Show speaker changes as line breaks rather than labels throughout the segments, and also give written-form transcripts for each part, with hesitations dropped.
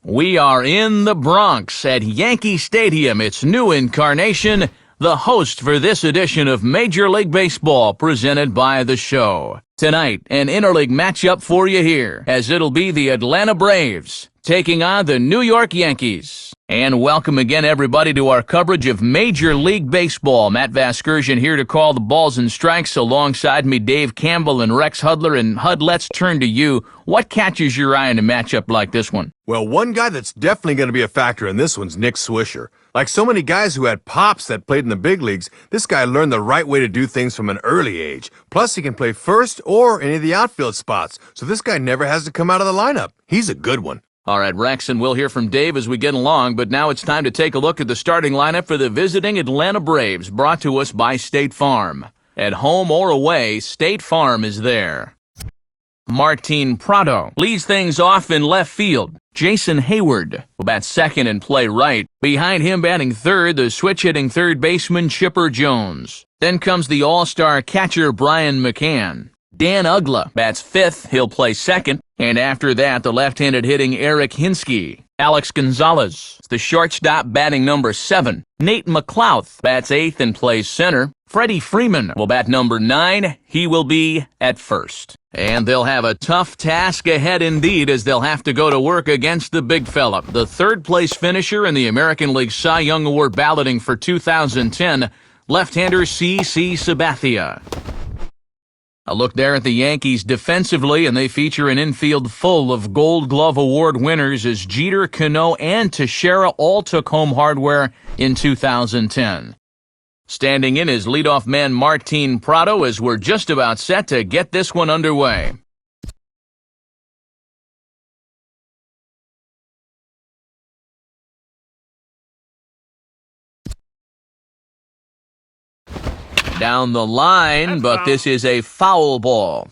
We are in the Bronx at Yankee Stadium, its new incarnation, the host for this edition of Major League Baseball presented by The Show. Tonight, an interleague matchup for you here, as it'll be the Atlanta Braves taking on the New York Yankees. And welcome again, everybody, to our coverage of Major League Baseball. Matt Vasgersian here to call the balls and strikes. Alongside me, Dave Campbell and Rex Hudler. And Hud, let's turn to you. What catches your eye in a matchup like this one?
Well, one guy that's definitely going to be a factor in this one's Nick Swisher. Like so many guys who had pops that played in the big leagues, this guy learned the right way to do things from an early age. Plus, he can play first or any of the outfield spots, so this guy never has to come out of the lineup. He's a good one.
All right, Rex, and we'll hear from Dave as we get along, but now it's time to take a look at the starting lineup for the visiting Atlanta Braves, brought to us by State Farm. At home or away, State Farm is there. Martin Prado leads things off in left field. Jason Hayward will bat second and play right. Behind him batting third, the switch-hitting third baseman Chipper Jones. Then comes the all-star catcher Brian McCann. Dan Ugla bats fifth, he'll play second. And after that, the left-handed hitting Eric Hinsky. Alex Gonzalez, the shortstop, batting number 7. Nate McLouth bats eighth and plays center. Freddie Freeman will bat number 9. He will be at first. And they'll have a tough task ahead indeed, as they'll have to go to work against the big fella, the third-place finisher in the American League Cy Young Award balloting for 2010, left-hander C.C. Sabathia. A look there at the Yankees defensively, and they feature an infield full of Gold Glove Award winners as Jeter, Cano, and Teixeira all took home hardware in 2010. Standing in is leadoff man Martin Prado, as we're just about set to get this one underway. Down the line, but this is a foul ball.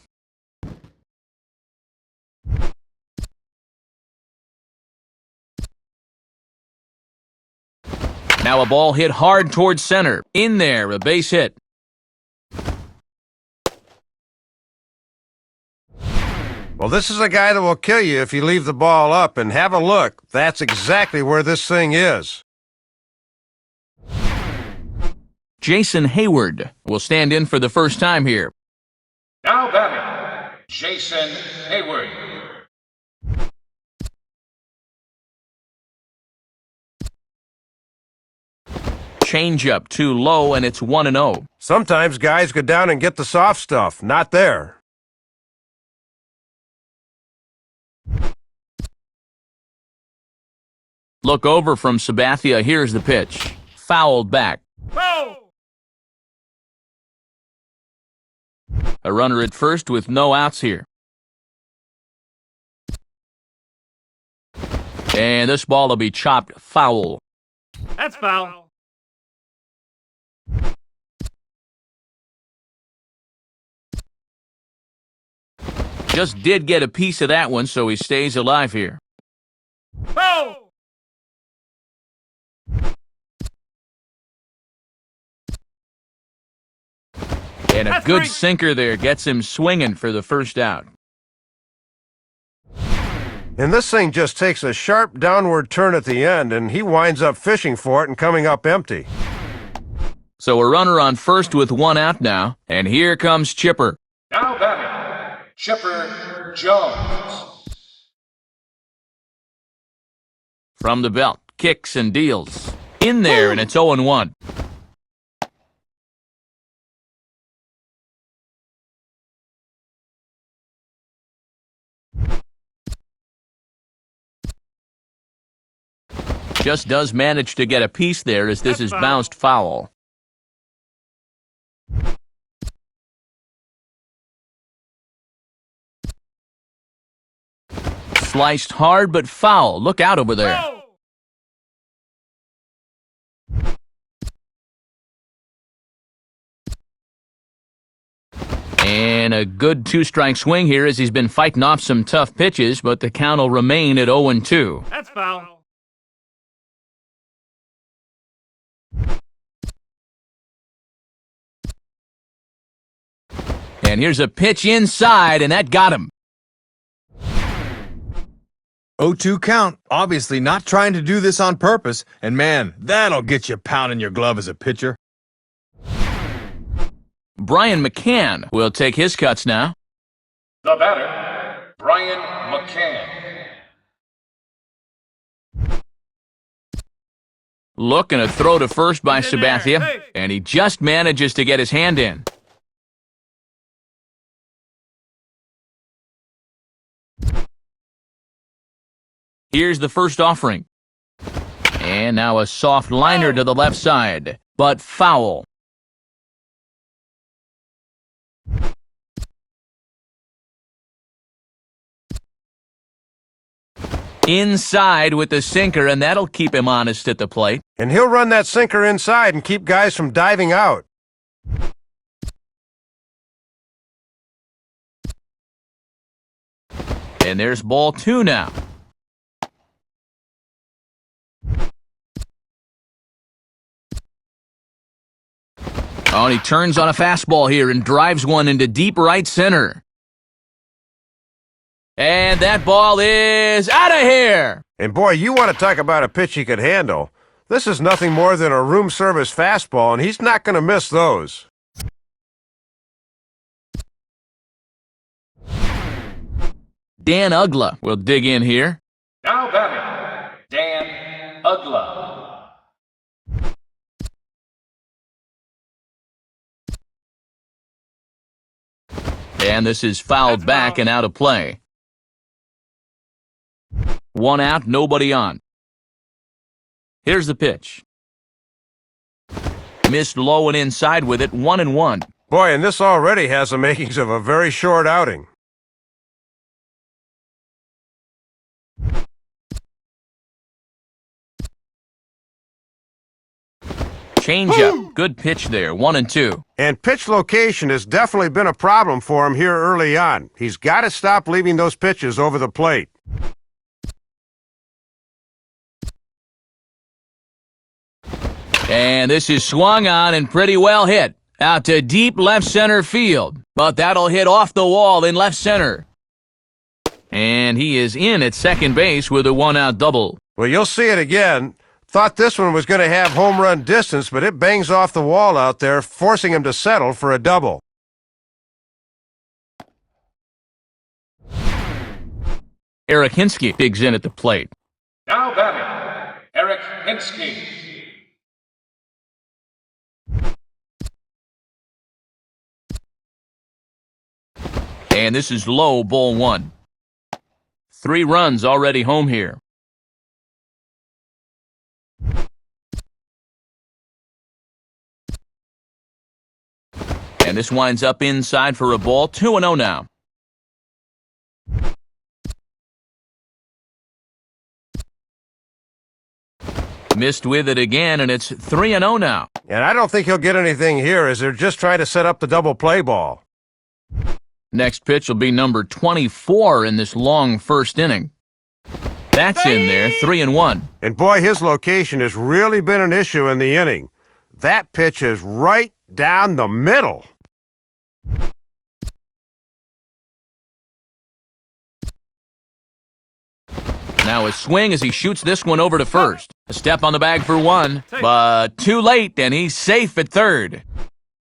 Now a ball hit hard towards center. In there, a base hit.
Well, this is a guy that will kill you if you leave the ball up, and have a look. That's exactly where this thing is.
Jason Hayward will stand in for the first time here.
Now batting, Jason Hayward.
Changeup too low, and it's 1-0.
Sometimes guys go down and get the soft stuff. Not there.
Look over from Sabathia. Here's the pitch. Fouled back.
Foul!
A runner at first with no outs here. And this ball will be chopped foul.
That's foul.
Just did get a piece of that one, so he stays alive here.
Foul!
And a good sinker there gets him swinging for the first out.
And this thing just takes a sharp downward turn at the end, and he winds up fishing for it and coming up empty.
So a runner on first with one out now, and here comes Chipper.
Now batting, Chipper Jones.
From the belt, kicks and deals. In there, and it's 0-1. Just does manage to get a piece there, as this is bounced foul. Sliced hard but foul. Look out over there. And a good two-strike swing here, as he's been fighting off some tough pitches, but the count will remain at 0-2.
That's foul.
And here's a pitch inside, and that got him.
0-2 count. Obviously not trying to do this on purpose. And man, that'll get you pounding your glove as a pitcher.
Brian McCann will take his cuts now.
The batter, Brian McCann.
Look, and a throw to first by Sabathia, and he just manages to get his hand in. Here's the first offering. And now a soft liner to the left side, but foul. Inside with the sinker, and that'll keep him honest at the plate.
And he'll run that sinker inside and keep guys from diving out.
And there's ball 2 now. Oh, and he turns on a fastball here and drives one into deep right center. And that ball is out of here!
And boy, you want to talk about a pitch he could handle. This is nothing more than a room service fastball, and he's not going to miss those.
Dan Ugla will dig in here.
Now batting, Dan Ugla.
And this is fouled back and out of play. 1 out, nobody on. Here's the pitch. Missed low and inside with it, 1-1.
Boy, and this already has the makings of a very short outing.
Changeup, good pitch there, 1-2.
And pitch location has definitely been a problem for him here early on. He's got to stop leaving those pitches over the plate.
And this is swung on and pretty well hit. Out to deep left center field. But that'll hit off the wall in left center. And he is in at second base with a 1-out double.
Well, you'll see it again. Thought this one was going to have home run distance, but it bangs off the wall out there, forcing him to settle for a double.
Eric Hinsky digs in at the plate.
Now batting, Eric Hinsky.
And this is low, ball 1. 3 runs already home here. And this winds up inside for a ball, 2-0 now. Missed with it again, and it's 3-0 now.
And I don't think he'll get anything here, as they're just trying to set up the double play ball.
Next pitch will be number 24 in this long first inning. That's in there, 3-1.
And boy, his location has really been an issue in the inning. That pitch is right down the middle.
Now a swing as he shoots this one over to first. A step on the bag for 1, but too late, and he's safe at third.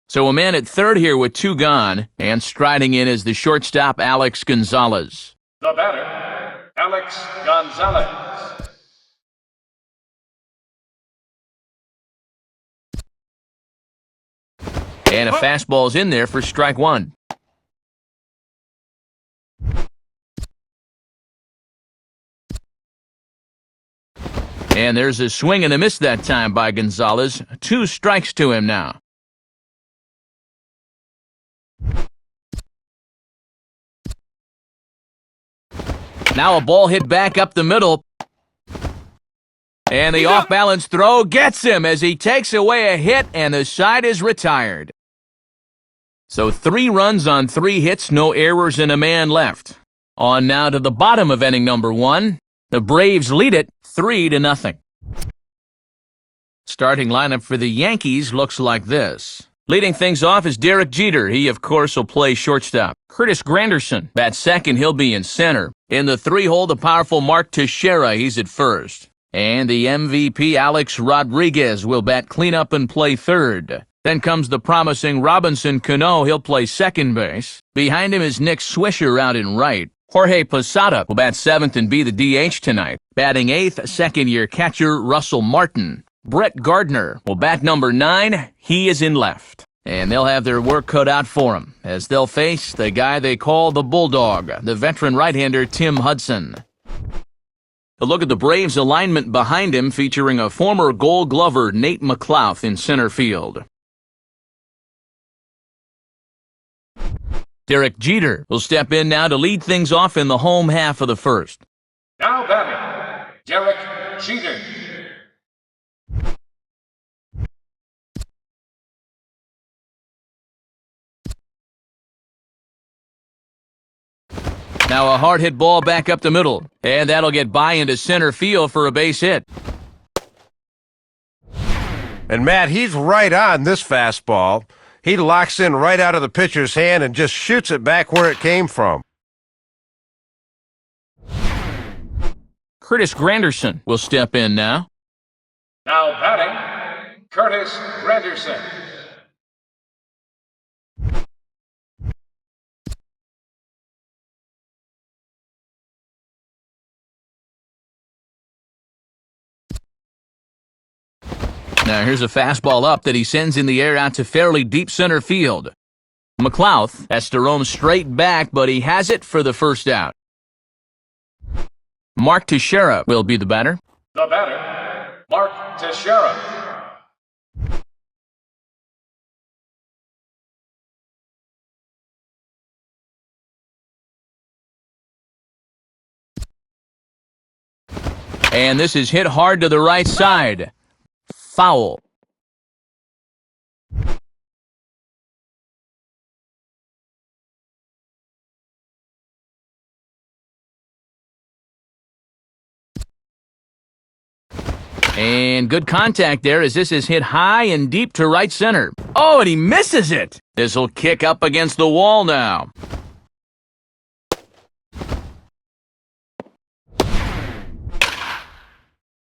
So a man at third here with 2 gone, and striding in is the shortstop, Alex Gonzalez.
The batter, Alex Gonzalez.
And a fastball's in there for strike 1. And there's a swing and a miss that time by Gonzalez. 2 strikes to him now. Now a ball hit back up the middle. And the off-balance throw gets him as he takes away a hit, and the side is retired. So 3 runs on 3 hits, no errors, and a man left. On now to the bottom of inning number 1. The Braves lead it 3-0. Starting lineup for the Yankees looks like this. Leading things off is Derek Jeter. He, of course, will play shortstop. Curtis Granderson bats second. He'll be in center. In the 3-hole, the powerful Mark Teixeira. He's at first. And the MVP, Alex Rodriguez, will bat cleanup and play third. Then comes the promising Robinson Cano. He'll play second base. Behind him is Nick Swisher out in right. Jorge Posada will bat seventh and be the DH tonight. Batting eighth, second-year catcher Russell Martin. Brett Gardner will bat number 9. He is in left. And they'll have their work cut out for them as they'll face the guy they call the Bulldog, the veteran right-hander Tim Hudson. A look at the Braves' alignment behind him, featuring a former Gold Glover Nate McLouth in center field. Derek Jeter will step in now to lead things off in the home half of the first.
Now batting, Derek Jeter.
Now a hard hit ball back up the middle, and that'll get by into center field for a base hit.
And Matt, he's right on this fastball. He locks in right out of the pitcher's hand and just shoots it back where it came from.
Curtis Granderson will step in now.
Now batting, Curtis Granderson.
Now here's a fastball up that he sends in the air out to fairly deep center field. McLouth has to roam straight back, but he has it for the first out. Mark Teixeira will be the batter.
The batter, Mark Teixeira.
And this is hit hard to the right side. Foul. And good contact there as this is hit high and deep to right center. Oh, and he misses it. This'll kick up against the wall now.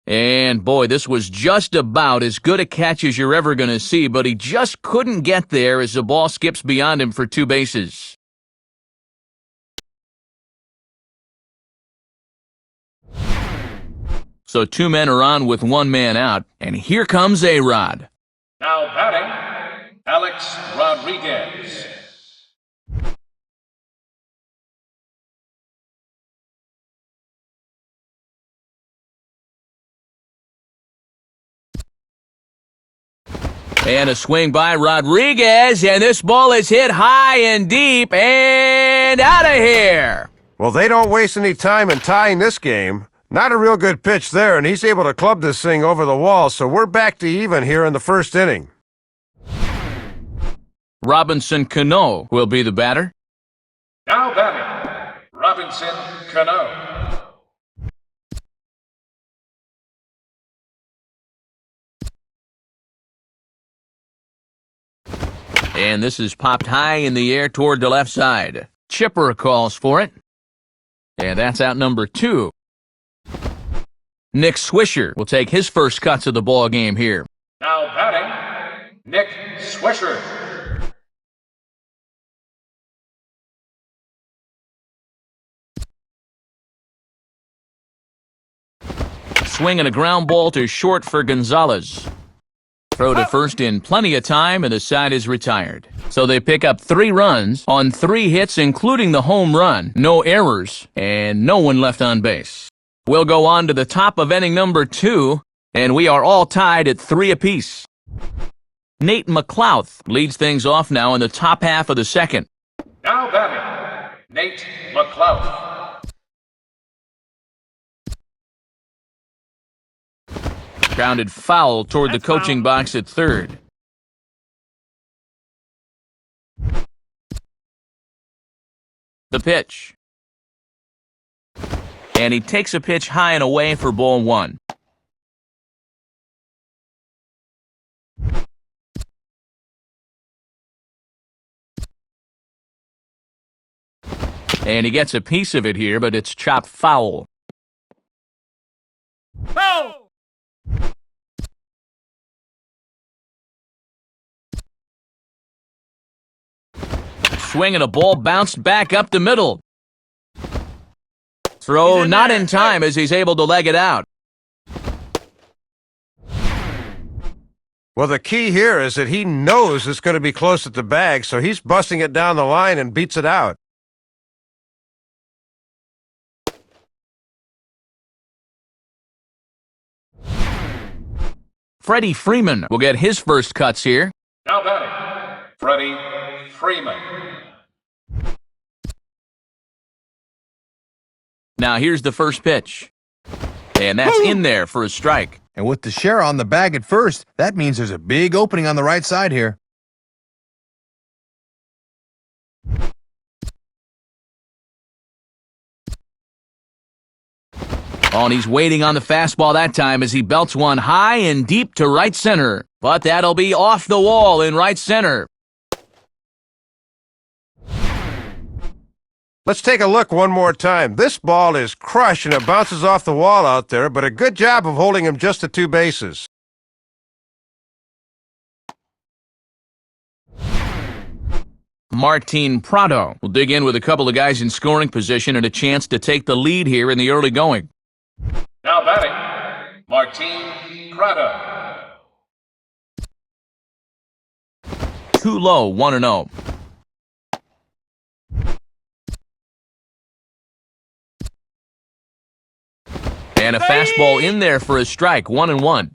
And boy, this was just about as good a catch as you're ever going to see, but he just couldn't get there as the ball skips beyond him for 2 bases. So 2 men are on with 1 man out, and here comes A-Rod.
Now batting, Alex Rodriguez.
And a swing by Rodriguez, and this ball is hit high and deep and out of here.
Well, they don't waste any time in tying this game. Not a real good pitch there, and he's able to club this thing over the wall, so we're back to even here in the first inning.
Robinson Cano will be the batter.
Now batting, Robinson Cano.
And this is popped high in the air toward the left side. Chipper calls for it. And that's out number 2. Nick Swisher will take his first cuts of the ball game here.
Now batting, Nick Swisher.
Swinging a ground ball to short for Gonzalez. Throw to first in plenty of time, and the side is retired. So they pick up 3 runs on 3 hits, including the home run, no errors, and no one left on base. We'll go on to the top of inning number 2, and we are all tied at 3 apiece. Nate McLouth leads things off now in the top half of the second.
Now batting, Nate McLouth.
Grounded foul toward the coaching box at third. The pitch. And he takes a pitch high and away for ball 1. And he gets a piece of it here, but it's chopped foul.
Foul!
Swing and a ball bounced back up the middle. Throw not in time as he's able to leg it out.
Well, the key here is that he knows it's going to be close at the bag, so he's busting it down the line and beats it out.
Freddie Freeman will get his first cuts here.
Now batting, Freddie Freeman.
Now here's the first pitch. And that's in there for a strike.
And with Teixeira on the bag at first, that means there's a big opening on the right side here.
Oh, and he's waiting on the fastball that time as he belts one high and deep to right center. But that'll be off the wall in right center.
Let's take a look one more time. This ball is crushed and it bounces off the wall out there, but a good job of holding him just to 2 bases.
Martin Prado will dig in with a couple of guys in scoring position and a chance to take the lead here in the early going.
Now batting, Martin Prado.
Too low, 1-0. And a fastball in there for a strike, 1-1.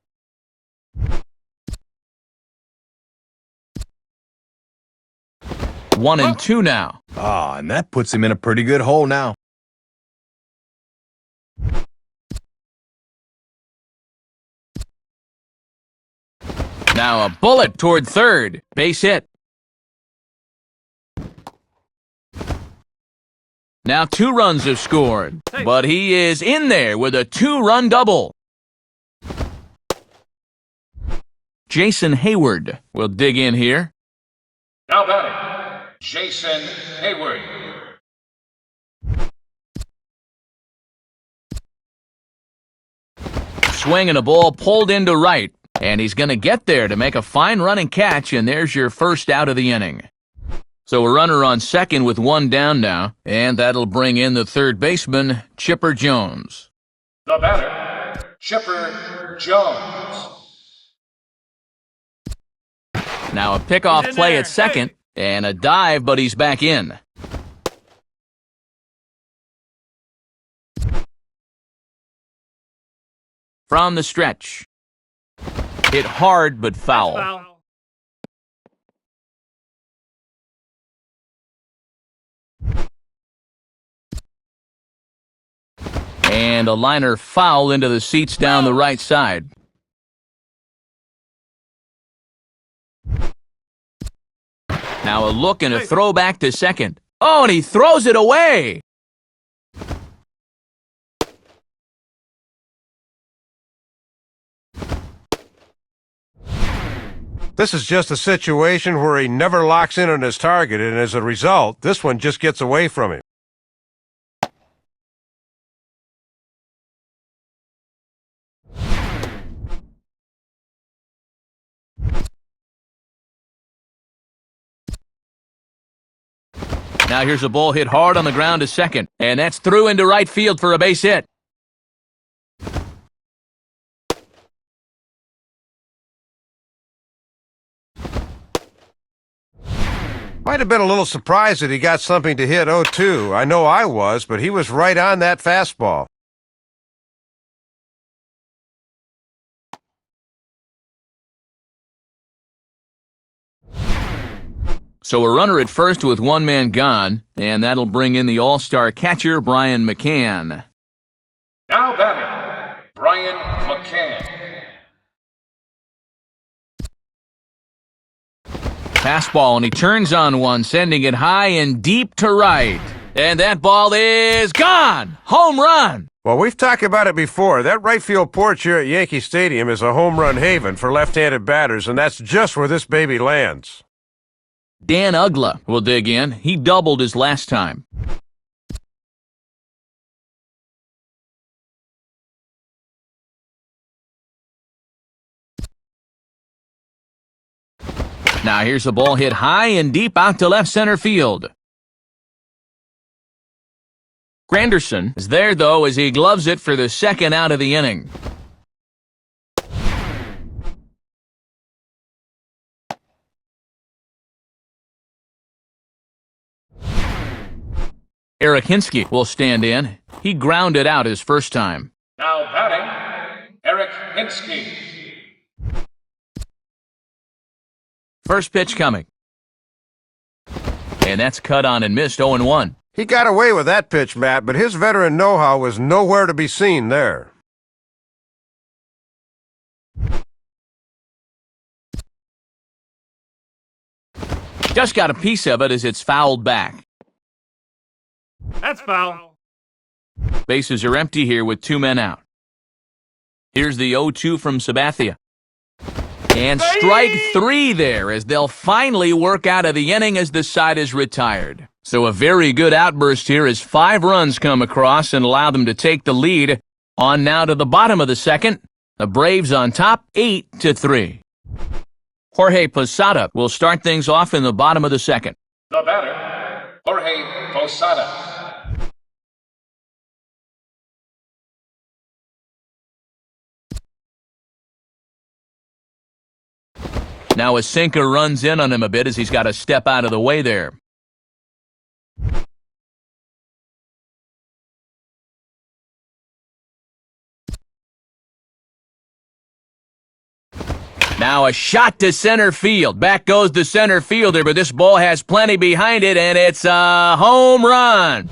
One and two now.
Ah, and that puts him in a pretty good hole now.
Now a bullet toward third. Base hit. Now 2 runs have scored, but he is in there with a 2-run double. Jason Hayward will dig in here.
Now batting, Jason Hayward.
Swing and a ball pulled into right, and he's going to get there to make a fine running catch, and there's your first out of the inning. So a runner on second with 1 down now, and that'll bring in the third baseman, Chipper Jones.
The batter, Chipper Jones.
Now a pickoff play at second, and a dive, but he's back in. From the stretch. Hit hard, but foul.
Foul.
And a liner foul into the seats down the right side. Now a look and a throw back to second. Oh, and he throws it away!
This is just a situation where he never locks in on his target, and as a result, this one just gets away from him.
Now here's a ball hit hard on the ground to second, and that's through into right field for a base hit.
Might have been a little surprised that he got something to hit 0-2. I know I was, but he was right on that fastball.
So a runner at first with 1 man gone, and that'll bring in the all-star catcher, Brian McCann.
Now batting, Brian McCann.
Fastball, and he turns on one, sending it high and deep to right. And that ball is gone! Home run!
Well, we've talked about it before. That right field porch here at Yankee Stadium is a home run haven for left-handed batters, and that's just where this baby lands.
Dan Ugla will dig in. He doubled his last time. Now here's a ball hit high and deep out to left center field. Granderson is there, though, as he gloves it for the second out of the inning. Eric Hinsky will stand in. He grounded out his first time.
Now batting, Eric Hinsky.
First pitch coming. And that's cut on and missed 0-1.
He got away with that pitch, Matt, but his veteran know-how was nowhere to be seen there.
Just got a piece of it as it's fouled back.
That's foul.
Bases are empty here with 2 men out. Here's the 0-2 from Sabathia. And strike 3 there as they'll finally work out of the inning as the side is retired. So a very good outburst here as 5 runs come across and allow them to take the lead. On now to the bottom of the second. The Braves on top, 8-3. Jorge Posada will start things off in the bottom of the second.
The batter, Jorge Posada.
Now a sinker runs in on him a bit as he's got to step out of the way there. Now a shot to center field. Back goes the center fielder, but this ball has plenty behind it, and it's a home run.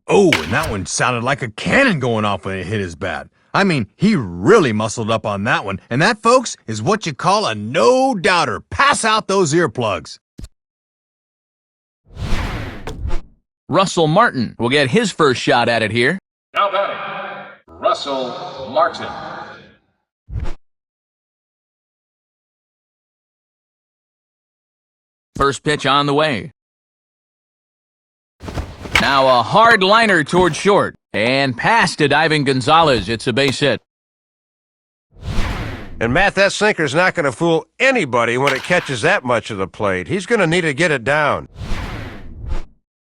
Oh, and that one sounded like a cannon going off when it hit his bat. I mean, he really muscled up on that one. And that, folks, is what you call a no-doubter. Pass out those earplugs.
Russell Martin will get his first shot at it here.
Now batting, Russell Martin.
First pitch on the way. Now a hard liner toward short. And past to diving Gonzalez. It's a base hit.
And Matt, that sinker's not going to fool anybody when it catches that much of the plate. He's going to need to get it down.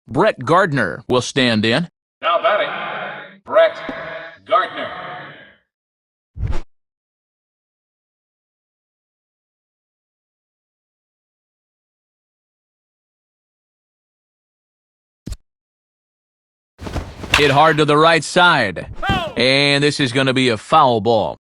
Brett Gardner will stand in.
Now batting, Brett Gardner.
Hit hard to the right side. And this is going to be a foul ball.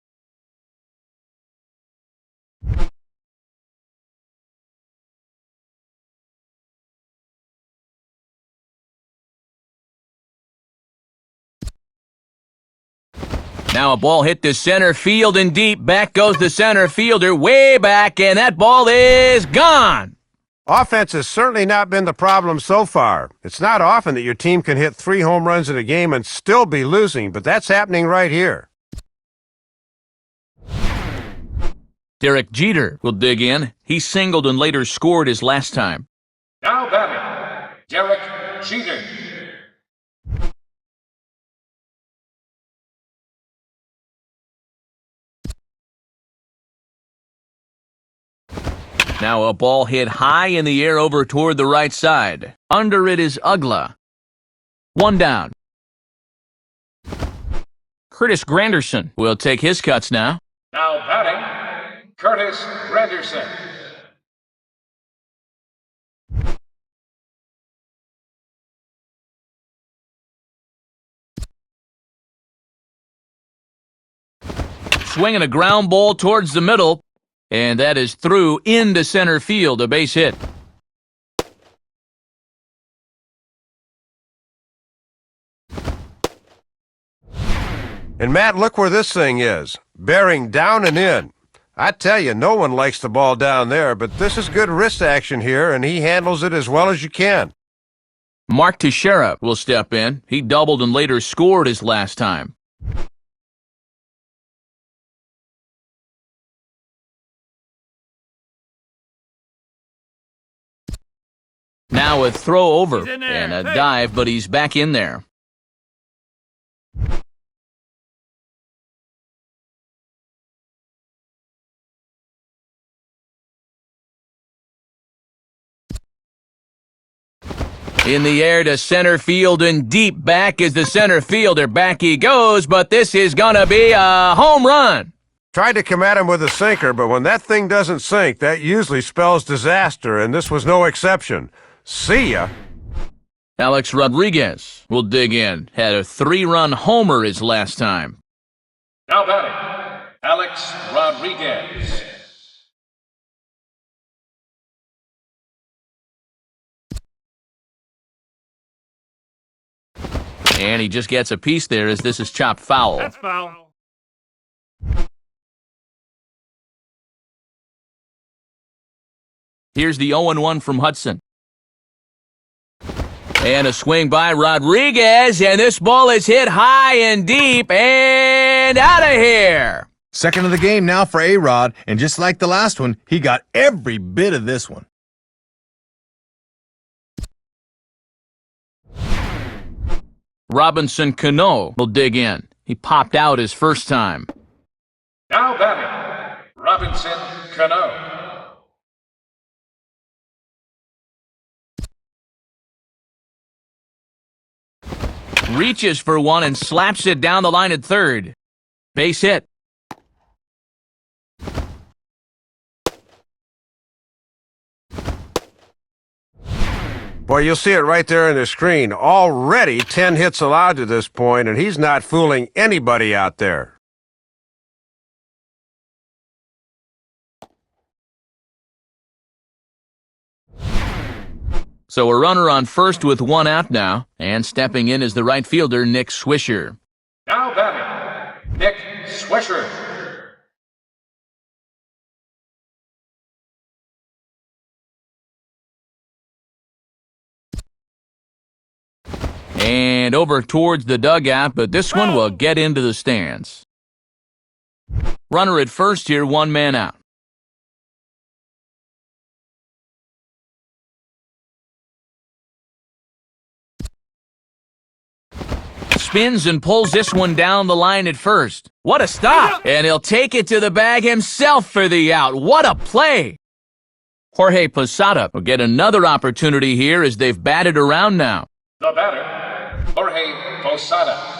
Now a ball hit to center field and deep. Back goes the center fielder way back, and that ball is gone.
Offense has certainly not been the problem so far. It's not often that your team can hit 3 home runs in a game and still be losing, but that's happening right here.
Derek Jeter will dig in. He singled and later scored his last time.
Now batting, Derek Jeter.
Now a ball hit high in the air over toward the right side. Under it is Ugla. 1 down. Curtis Granderson will take his cuts now.
Now batting, Curtis Granderson.
Swinging a ground ball towards the middle. And that is through into center field, a base hit.
And Matt, look where this thing is. Bearing down and in. I tell you, no one likes the ball down there, but this is good wrist action here, and he handles it as well as you can.
Mark Teixeira will step in. He doubled and later scored his last time. Now a throw over and a dive, but he's back in there. In the air to center field and deep. Back is the center fielder. Back he goes, but this is gonna be a home run.
Tried to come at him with a sinker, but when that thing doesn't sink, that usually spells disaster, and this was no exception. See ya.
Alex Rodriguez will dig in. Had a 3-run homer his last time.
Now batting, Alex Rodriguez.
And he just gets a piece there as this is chopped foul.
That's foul.
Here's the 0-1 from Hudson. And a swing by Rodriguez, and this ball is hit high and deep and out of here.
Second of the game now for A-Rod, and just like the last one, he got every bit of this one.
Robinson Cano will dig in. He popped out his first time.
Now batting, Robinson Cano.
Reaches for one and slaps it down the line at third. Base hit.
Boy, you'll see it right there on the screen. Already 10 hits allowed to this point, and he's not fooling anybody out there.
So a runner on first with 1 out now, and stepping in is the right fielder, Nick Swisher.
Now batting, Nick Swisher.
And over towards the dugout, but this one will get into the stands. Runner at first here, 1 man out. Spins and pulls this one down the line at first. What a stop! And he'll take it to the bag himself for the out. What a play! Jorge Posada will get another opportunity here as they've batted around now.
The batter, Jorge Posada.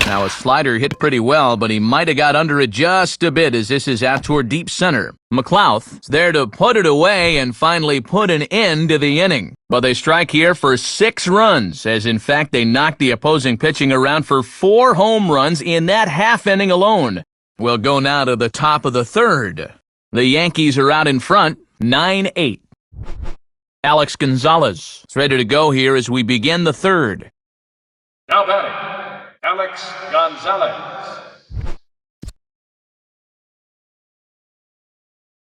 Now a slider hit pretty well, but he might have got under it just a bit as this is out toward deep center. McLouth is there to put it away and finally put an end to the inning. But they strike here for 6 runs, as in fact they knocked the opposing pitching around for 4 home runs in that half inning alone. We'll go now to the top of the third. The Yankees are out in front, 9-8. Alex Gonzalez is ready to go here as we begin the third.
Now batting, Alex Gonzalez.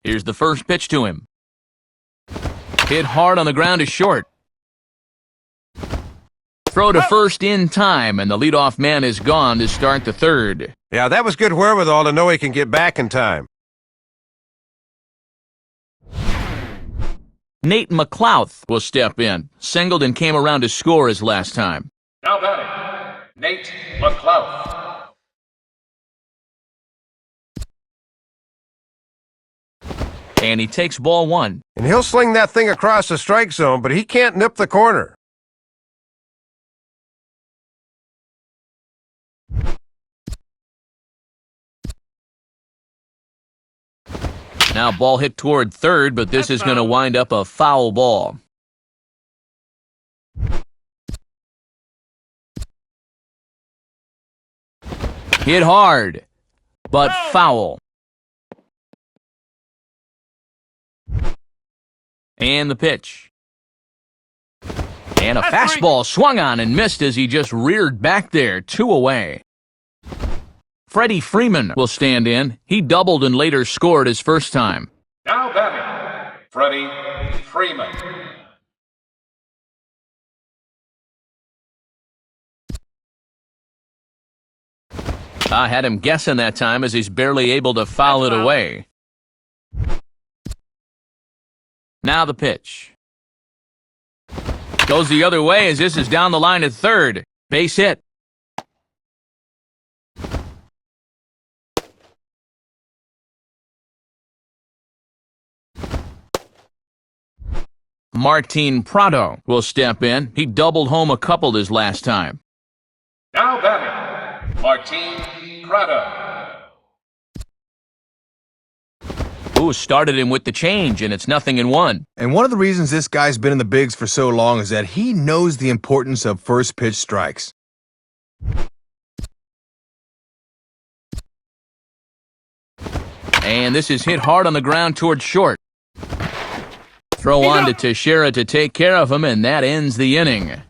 Here's the first pitch to him. Hit hard on the ground is short. Throw to first in time, and the leadoff man is gone to start the third.
Yeah, that was good wherewithal to know he can get back in time.
Nate McLouth will step in. Singled and came around to score his last time.
Now batting, Nate McLouth.
And he takes ball 1.
And he'll sling that thing across the strike zone, but he can't nip the corner.
Now ball hit toward third, but this is going to wind up a foul ball. Hit hard, but foul. And the pitch. And a fastball swung on and missed as he just reared back there, 2 away. Freddie Freeman will stand in. He doubled and later scored his first time.
Now batting, Freddie Freeman.
I had him guessing that time as he's barely able to foul it away. Now the pitch. Goes the other way as this is down the line at third. Base hit. Martin Prado will step in. He doubled home a couple his last time.
Now batting, Martin Prado.
Ooh, started him with the change, and it's 0-1.
And one of the reasons this guy's been in the bigs for so long is that he knows the importance of first pitch strikes.
And this is hit hard on the ground towards short. Throw on to Teixeira to take care of him, and that ends the inning.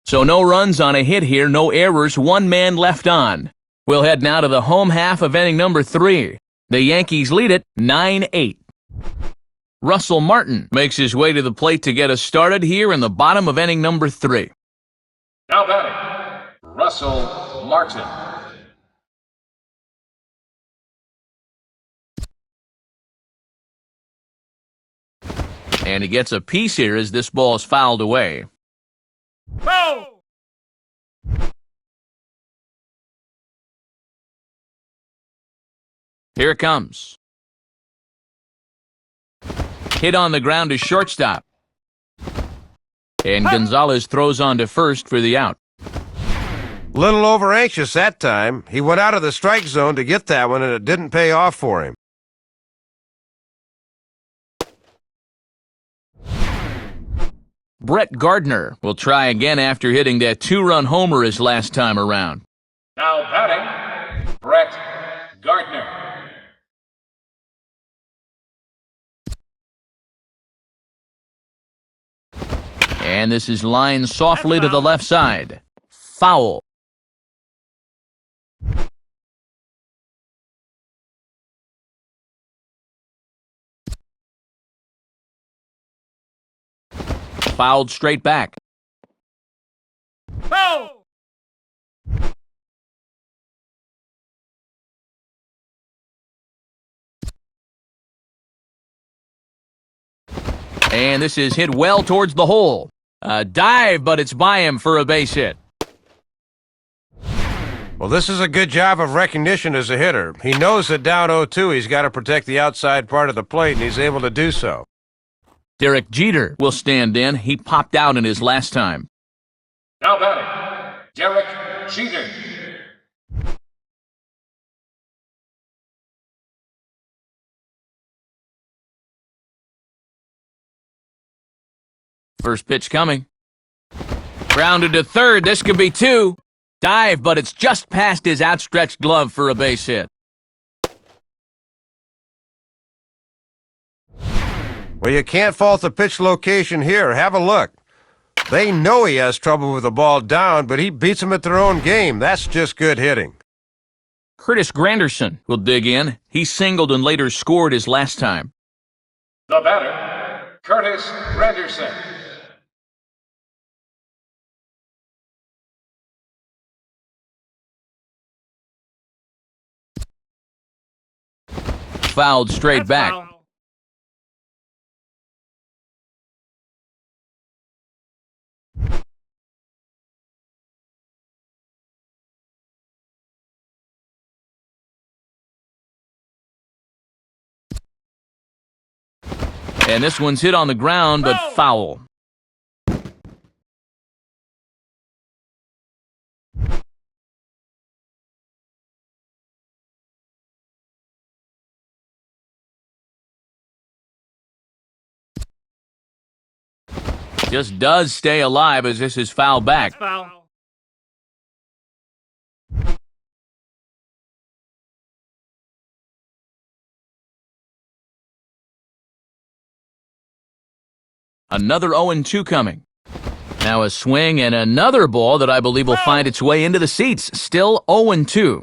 So no runs on a hit here, no errors, one man left on. We'll head now to the home half of inning number 3. The Yankees lead it 9-8. Russell Martin makes his way to the plate to get us started here in the bottom of inning number 3.
Now batting, Russell Martin.
And he gets a piece here as this ball is fouled away.
Foul!
Here it comes. Hit on the ground to shortstop. And Gonzalez throws on to first for the out.
Little over anxious that time. He went out of the strike zone to get that one, and it didn't pay off for him.
Brett Gardner will try again after hitting that 2-run homer his last time around.
Now batting, Brett Gardner.
And this is lined softly to the left side. Foul. Fouled straight back.
Foul!
And this is hit well towards the hole. A dive, but it's by him for a base hit.
Well, this is a good job of recognition as a hitter. He knows that down 0-2 he's got to protect the outside part of the plate, and he's able to do so.
Derek Jeter will stand in. He popped out in his last time.
Now batting, Derek Jeter.
First pitch coming. Grounded to third. This could be 2. Dive, but it's just past his outstretched glove for a base hit.
Well, you can't fault the pitch location here. Have a look. They know he has trouble with the ball down, but he beats them at their own game. That's just good hitting.
Curtis Granderson will dig in. He singled and later scored his last time.
The batter, Curtis Granderson.
Fouled straight back.
Foul.
And this one's hit on the ground, but foul. Just does stay alive as this is foul back.
Foul.
Another 0-2 coming. Now a swing and another ball that I believe will find its way into the seats. Still 0-2.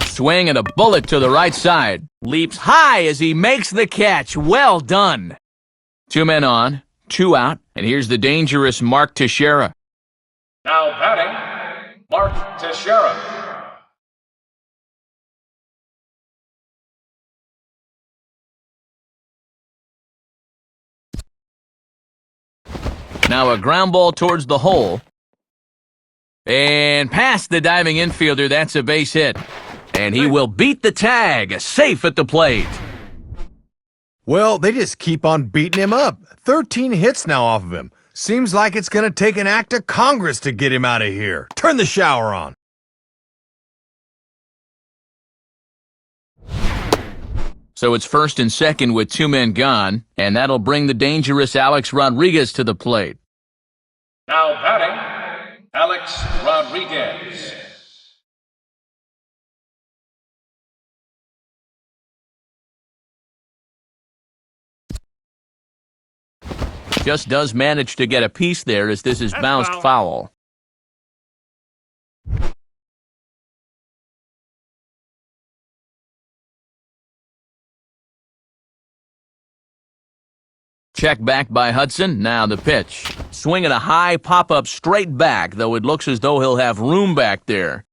Swing and a bullet to the right side. Leaps high as he makes the catch. Well done. 2 men on, 2 out, and here's the dangerous Mark Teixeira.
Now batting, Mark Teixeira.
Now a ground ball towards the hole. And past the diving infielder, that's a base hit. And he will beat the tag, safe at the plate.
Well, they just keep on beating him up. 13 hits now off of him. Seems like it's gonna take an act of Congress to get him out of here. Turn the shower on.
So it's first and second with 2 men gone, and that'll bring the dangerous Alex Rodriguez to the plate.
Now batting, Alex Rodriguez.
Just does manage to get a piece there as this is bounced foul. Check back by Hudson. Now the pitch. Swinging a high pop-up straight back, though it looks as though he'll have room back there.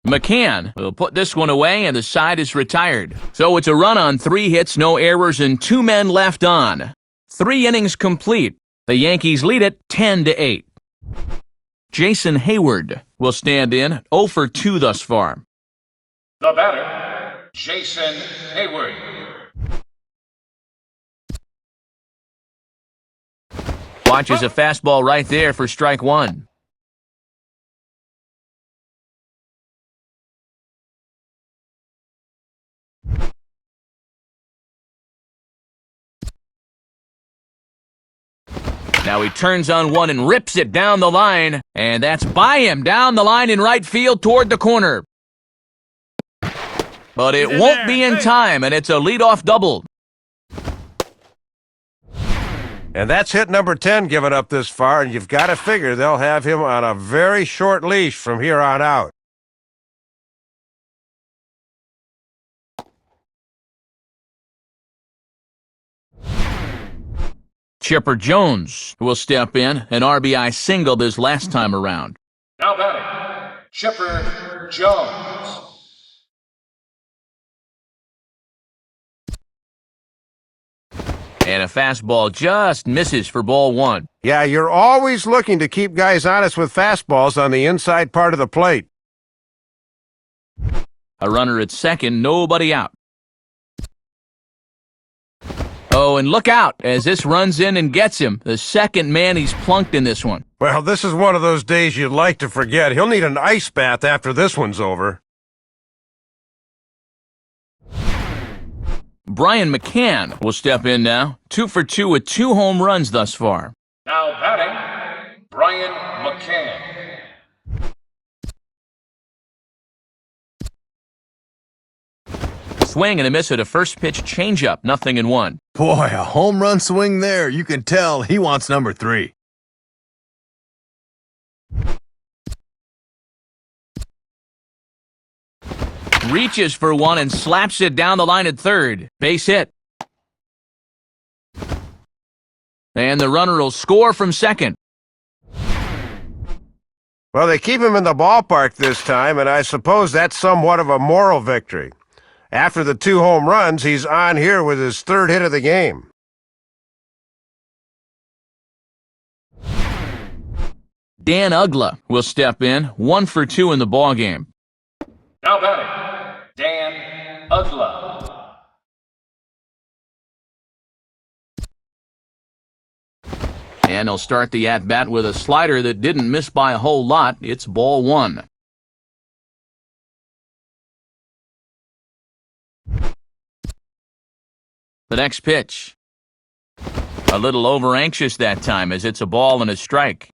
McCann will put this one away, and the side is retired. So it's a run on 3 hits, no errors, and 2 men left on. 3 innings complete. The Yankees lead it 10-8. Jason Hayward will stand in, 0 for 2 thus far.
The batter, Jason Hayward.
Watches a fastball right there for strike 1. Now he turns on one and rips it down the line, and that's by him down the line in right field toward the corner. But it won't be in time, and it's a leadoff double.
And that's hit number 10 given up this far, and you've got to figure they'll have him on a very short leash from here on out.
Chipper Jones will step in, an RBI single this last time around.
Now batting, Chipper Jones.
And a fastball just misses for ball 1.
Yeah, you're always looking to keep guys honest with fastballs on the inside part of the plate.
A runner at second, nobody out. Oh, and look out as this runs in and gets him. The second man he's plunked in this one.
Well, this is one of those days you'd like to forget. He'll need an ice bath after this one's over.
Brian McCann will step in now. 2 for 2 with 2 home runs thus far.
Now batting, Brian McCann.
Swing and a miss at a first pitch changeup, 0-1.
Boy, a home run swing there. You can tell he wants number 3.
Reaches for one and slaps it down the line at third. Base hit. And the runner will score from second.
Well, they keep him in the ballpark this time, and I suppose that's somewhat of a moral victory. After the 2 home runs, he's on here with his 3rd hit of the game.
Dan Ugla will step in, 1 for 2 in the ballgame.
Now batting, Dan Ugla.
And he'll start the at-bat with a slider that didn't miss by a whole lot. It's ball 1. The next pitch. A little over-anxious that time as it's a ball and a strike.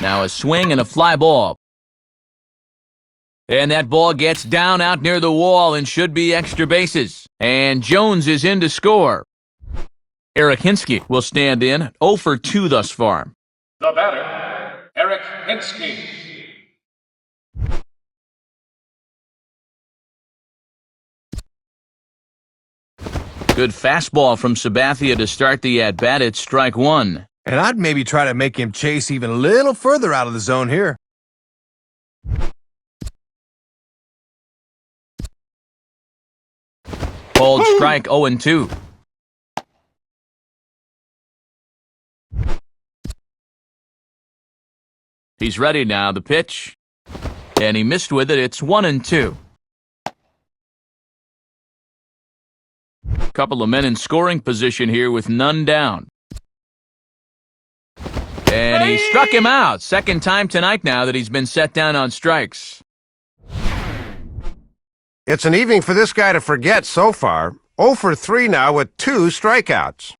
Now a swing and a fly ball. And that ball gets down out near the wall and should be extra bases. And Jones is in to score. Eric Hinsky will stand in, 0 for 2 thus far.
The batter, Eric Hinsky.
Good fastball from Sabathia to start the at-bat at strike 1.
And I'd maybe try to make him chase even a little further out of the zone here.
Called strike 0-2. He's ready now, the pitch. And he missed with it. It's 1-2. Couple of men in scoring position here with none down. And he struck him out. Second time tonight now that he's been set down on strikes.
It's an evening for this guy to forget so far. 0 for 3 now with 2 strikeouts.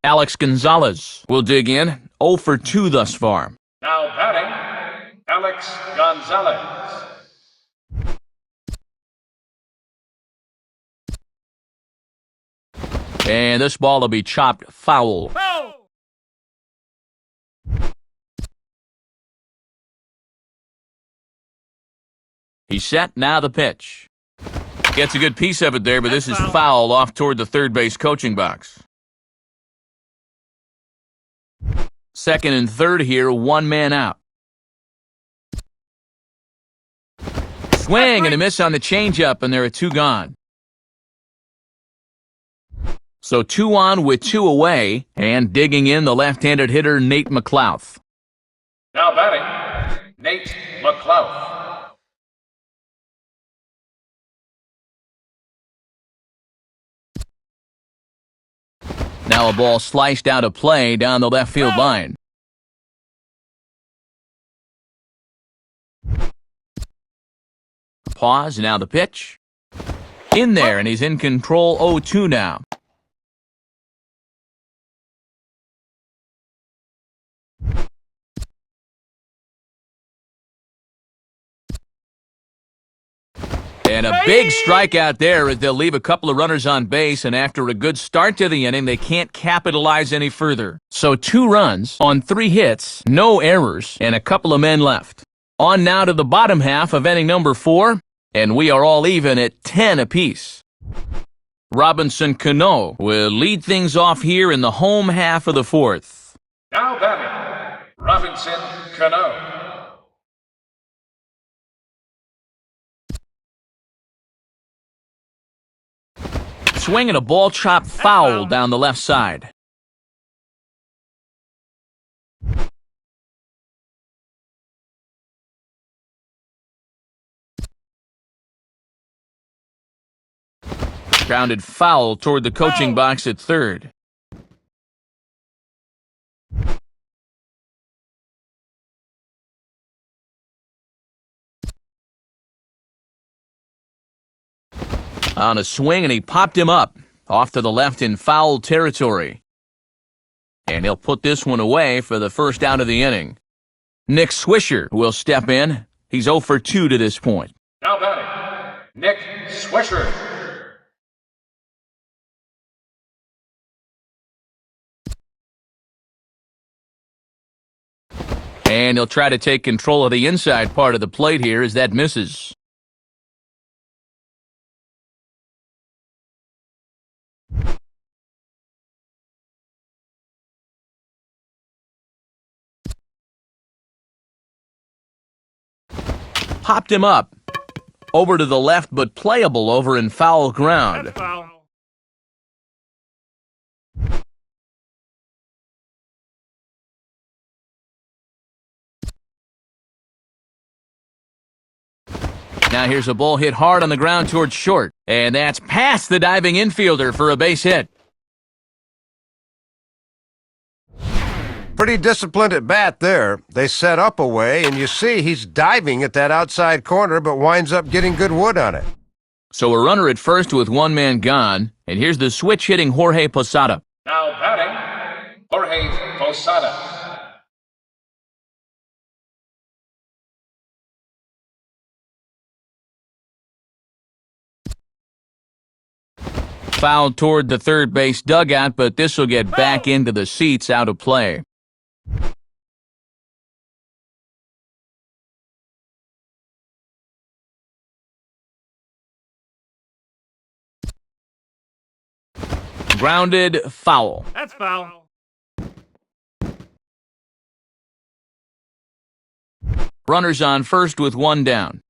Alex Gonzalez will dig in. 0 for 2 thus far.
Now batting, Alex Gonzalez.
And this ball will be chopped foul. He's set, now the pitch. Gets a good piece of it there, but this is foul off toward the third base coaching box. Second and third here, one man out. Swing and a miss on the changeup, and there are 2 gone. So 2 on with 2 away, and digging in the left-handed hitter Nate McLouth.
Now batting, Nate McLouth.
Now a ball sliced out of play down the left field line. Pause, now the pitch. In there, and he's in control. 0-2 now. And a big strikeout there as they'll leave a couple of runners on base, and after a good start to the inning, they can't capitalize any further. So 2 runs on 3 hits, no errors, and a couple of men left. On now to the bottom half of inning number 4, and we are all even at 10 apiece. Robinson Cano will lead things off here in the home half of the 4th.
Now batting, Robinson Cano.
Swinging a ball chopped foul down the left side. Grounded foul toward the coaching box at third. On a swing, and he popped him up off to the left in foul territory. And he'll put this one away for the first out of the inning. Nick Swisher will step in. He's 0 for 2 to this point.
Now batting, Nick Swisher.
And he'll try to take control of the inside part of the plate here as that misses. Popped him up. Over to the left, but playable over in foul ground.
That's foul.
Now here's a ball hit hard on the ground towards short. And that's past the diving infielder for a base hit.
Pretty disciplined at bat there. They set up a way, and you see he's diving at that outside corner, but winds up getting good wood on it.
So a runner at first with 1 man gone. And here's the switch hitting Jorge Posada.
Now batting, Jorge Posada.
Fouled toward the third base dugout, but this will get back into the seats out of play. Grounded foul.
That's foul.
Runners on first with one down.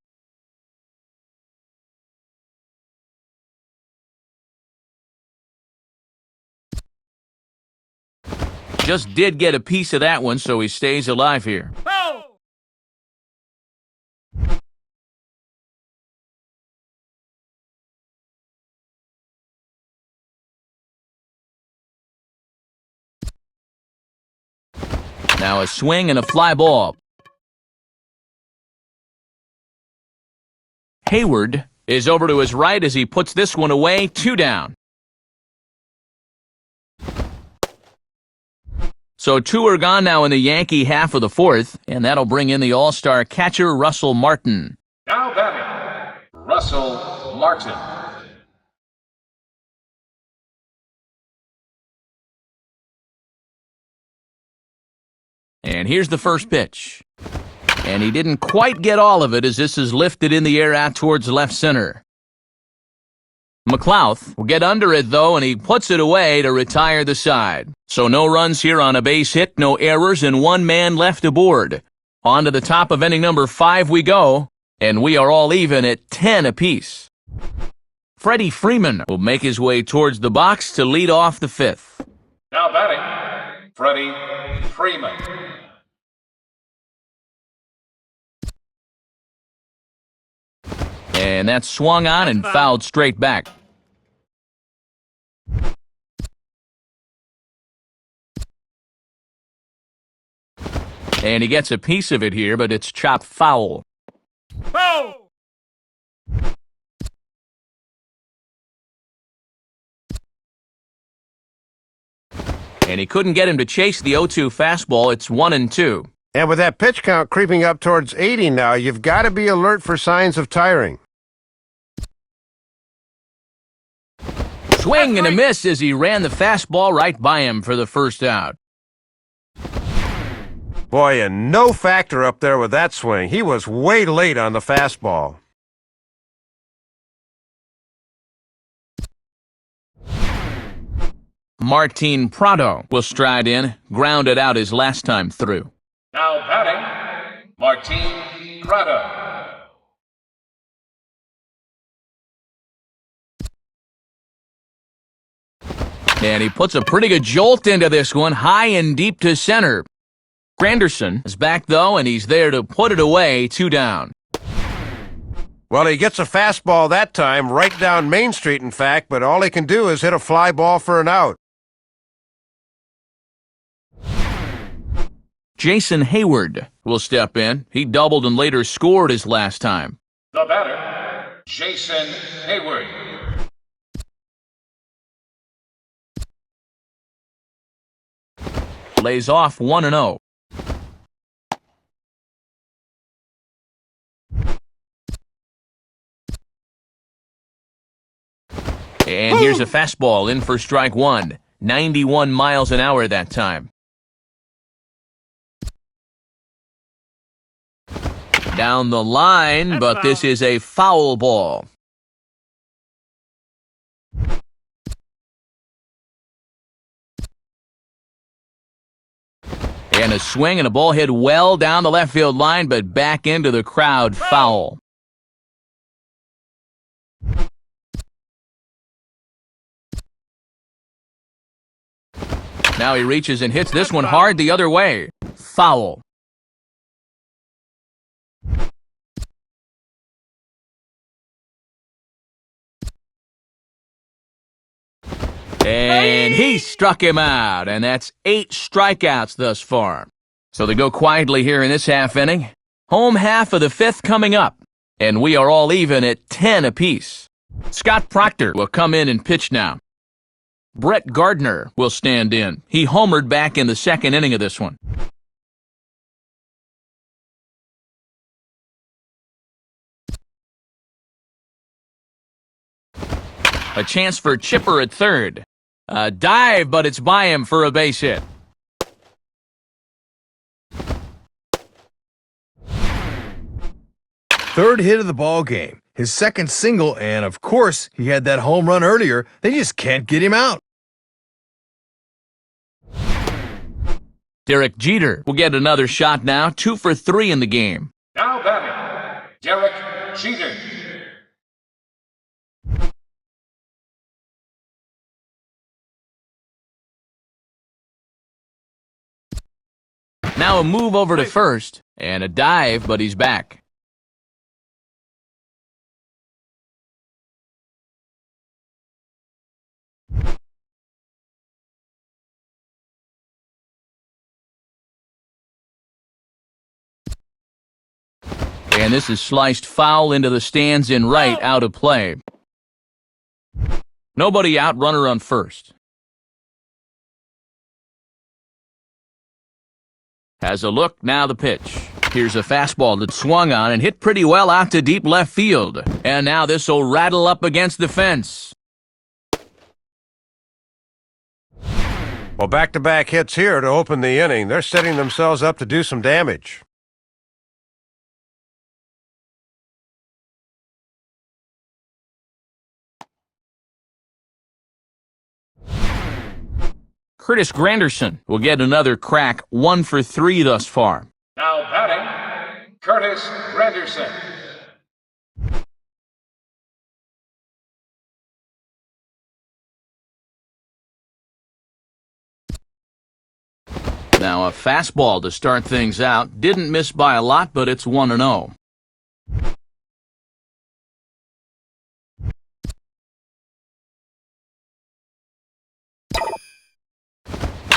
Just did get a piece of that one, so he stays alive here. Now a swing and a fly ball. Hayward is over to his right as he puts this one away, 2 down. So 2 are gone now in the Yankee half of the fourth, and that'll bring in the all-star catcher Russell Martin.
Now batting, Russell Martin.
And here's the first pitch. And he didn't quite get all of it as this is lifted in the air out towards left center. McLouth will get under it, though, and he puts it away to retire the side. So no runs here on a base hit, no errors, and 1 man left aboard. On to the top of inning number 5 we go, and we are all even at 10 apiece. Freddie Freeman will make his way towards the box to lead off the 5th.
Now batting, Freddie Freeman.
And that's swung on and fouled straight back. And he gets a piece of it here, but it's chopped foul. And he couldn't get him to chase the 0-2 fastball. It's 1-2.
And with that pitch count creeping up towards 80 now, you've got to be alert for signs of tiring.
Swing and a miss as he ran the fastball right by him for the first out.
Boy, and no factor up there with that swing. He was way late on the fastball.
Martin Prado will stride in, grounded out his last time through.
Now batting, Martin Prado.
And he puts a pretty good jolt into this one, high and deep to center. Granderson is back, though, and he's there to put it away, 2 down.
Well, he gets a fastball that time, right down Main Street, in fact, but all he can do is hit a fly ball for an out.
Jason Hayward will step in. He doubled and later scored his last time.
The batter, Jason Hayward.
Lays off 1-0. And here's a fastball in for strike 1. 91 miles an hour that time. Down the line, but this is a foul ball. And a swing and a ball hit well down the left field line, but back into the crowd, foul. Now he reaches and hits this one hard the other way. Foul. And he struck him out, and that's 8 strikeouts thus far. So they go quietly here in this half inning. Home half of the 5th coming up, and we are all even at 10 apiece. Scott Proctor will come in and pitch now. Brett Gardner will stand in. He homered back in the 2nd inning of this one. A chance for Chipper at third. A dive, but it's by him for a base hit.
Third hit of the ball game. His 2nd single, and of course, he had that home run earlier. They just can't get him out.
Derek Jeter will get another shot now, 2 for 3 in the game.
Now batting, Derek Jeter.
Now a move over to first, and a dive, but he's back. And this is sliced foul into the stands in right, out of play. Nobody out, runner on first. Has a look, now the pitch. Here's a fastball that swung on and hit pretty well out to deep left field. And now this will rattle up against the fence.
Well, back-to-back hits here to open the inning. They're setting themselves up to do some damage.
Curtis Granderson will get another crack, 1 for 3 thus far.
Now batting, Curtis Granderson.
Now a fastball to start things out. Didn't miss by a lot, but it's 1-0.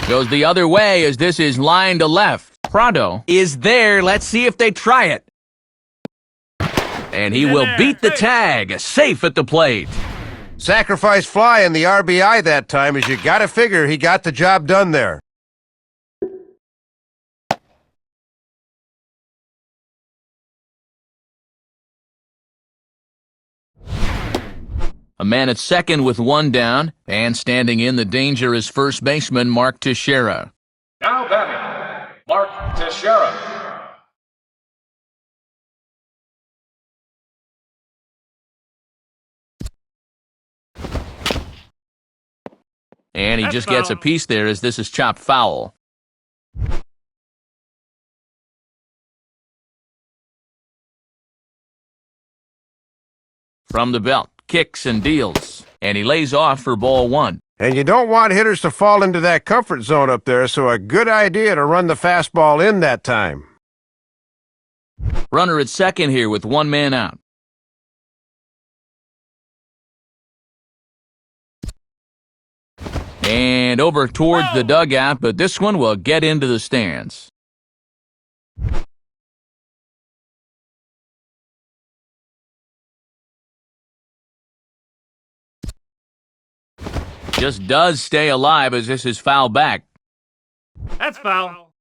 Goes the other way as this is line to left. Prado is there. Let's see if they try it. And he will beat the tag. Safe at the plate.
Sacrifice fly in the RBI that time, as you gotta figure he got the job done there.
A man at second with 1 down, and standing in the danger is first baseman Mark Teixeira.
Now batting, Mark Teixeira.
And he just gets a piece there as this is chopped foul. From the belt, kicks and deals, and he lays off for ball 1.
And you don't want hitters to fall into that comfort zone up there, so a good idea to run the fastball in that time.
Runner at second here with 1 man out. And over towards the dugout, but this one will get into the stands. Just does stay alive as this is foul back.
That's foul.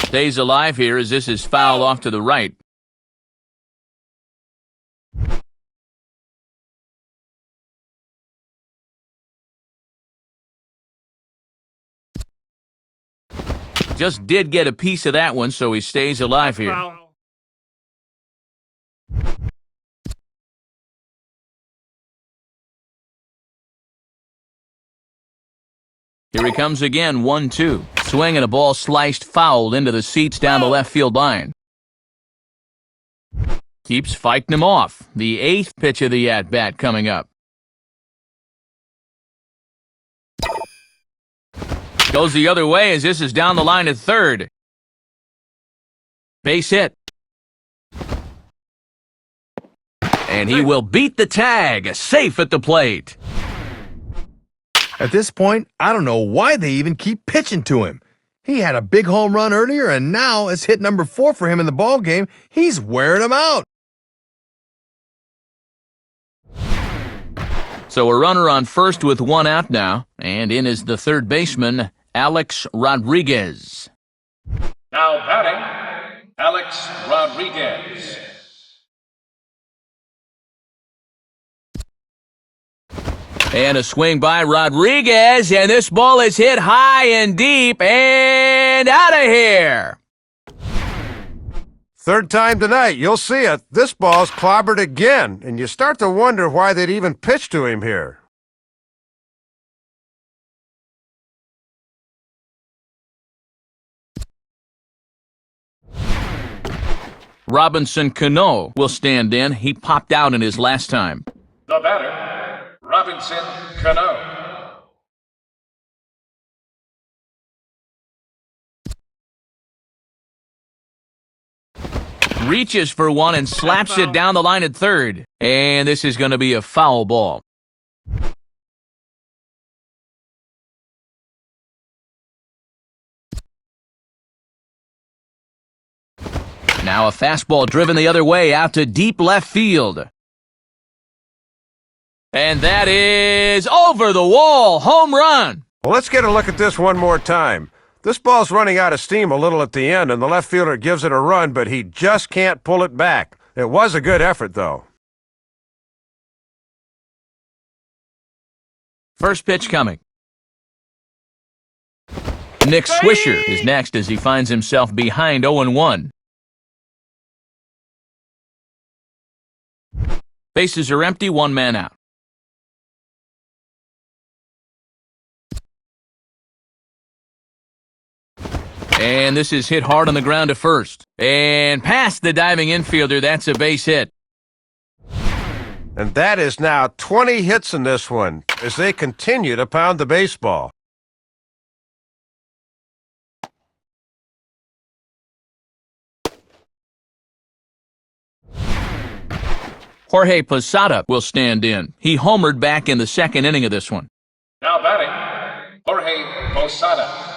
Stays alive here as this is foul off to the right. Just did get a piece of that one, so he stays alive here.
Foul.
Here he comes again, 1-2. Swing and a ball sliced foul into the seats down the left field line. Keeps fighting him off. The 8th pitch of the at-bat coming up. Goes the other way as this is down the line at third. Base hit. And he will beat the tag. Safe at the plate.
At this point, I don't know why they even keep pitching to him. He had a big home run earlier, and now it's hit number 4 for him in the ballgame. He's wearing him out.
So a runner on first with 1 out now, and in is the third baseman, Alex Rodriguez.
Now batting, Alex Rodriguez.
And a swing by Rodriguez, and this ball is hit high and deep and out of here.
Third time tonight, you'll see it. This ball's clobbered again, and you start to wonder why they'd even pitch to him here.
Robinson Cano will stand in. He popped out in his last time.
The batter, Robinson Cano.
Reaches for one and slaps it down the line at third. And this is going to be a foul ball. Now a fastball driven the other way out to deep left field. And that is over the wall. Home run.
Well, let's get a look at this one more time. This ball's running out of steam a little at the end, and the left fielder gives it a run, but he just can't pull it back. It was a good effort, though.
First pitch coming. Nick Swisher is next as he finds himself behind 0-1. Bases are empty, one man out. And this is hit hard on the ground to first. And past the diving infielder, that's a base hit.
And that is now 20 hits in this one as they continue to pound the baseball.
Jorge Posada will stand in. He homered back in the second inning of this one.
Now batting, Jorge Posada.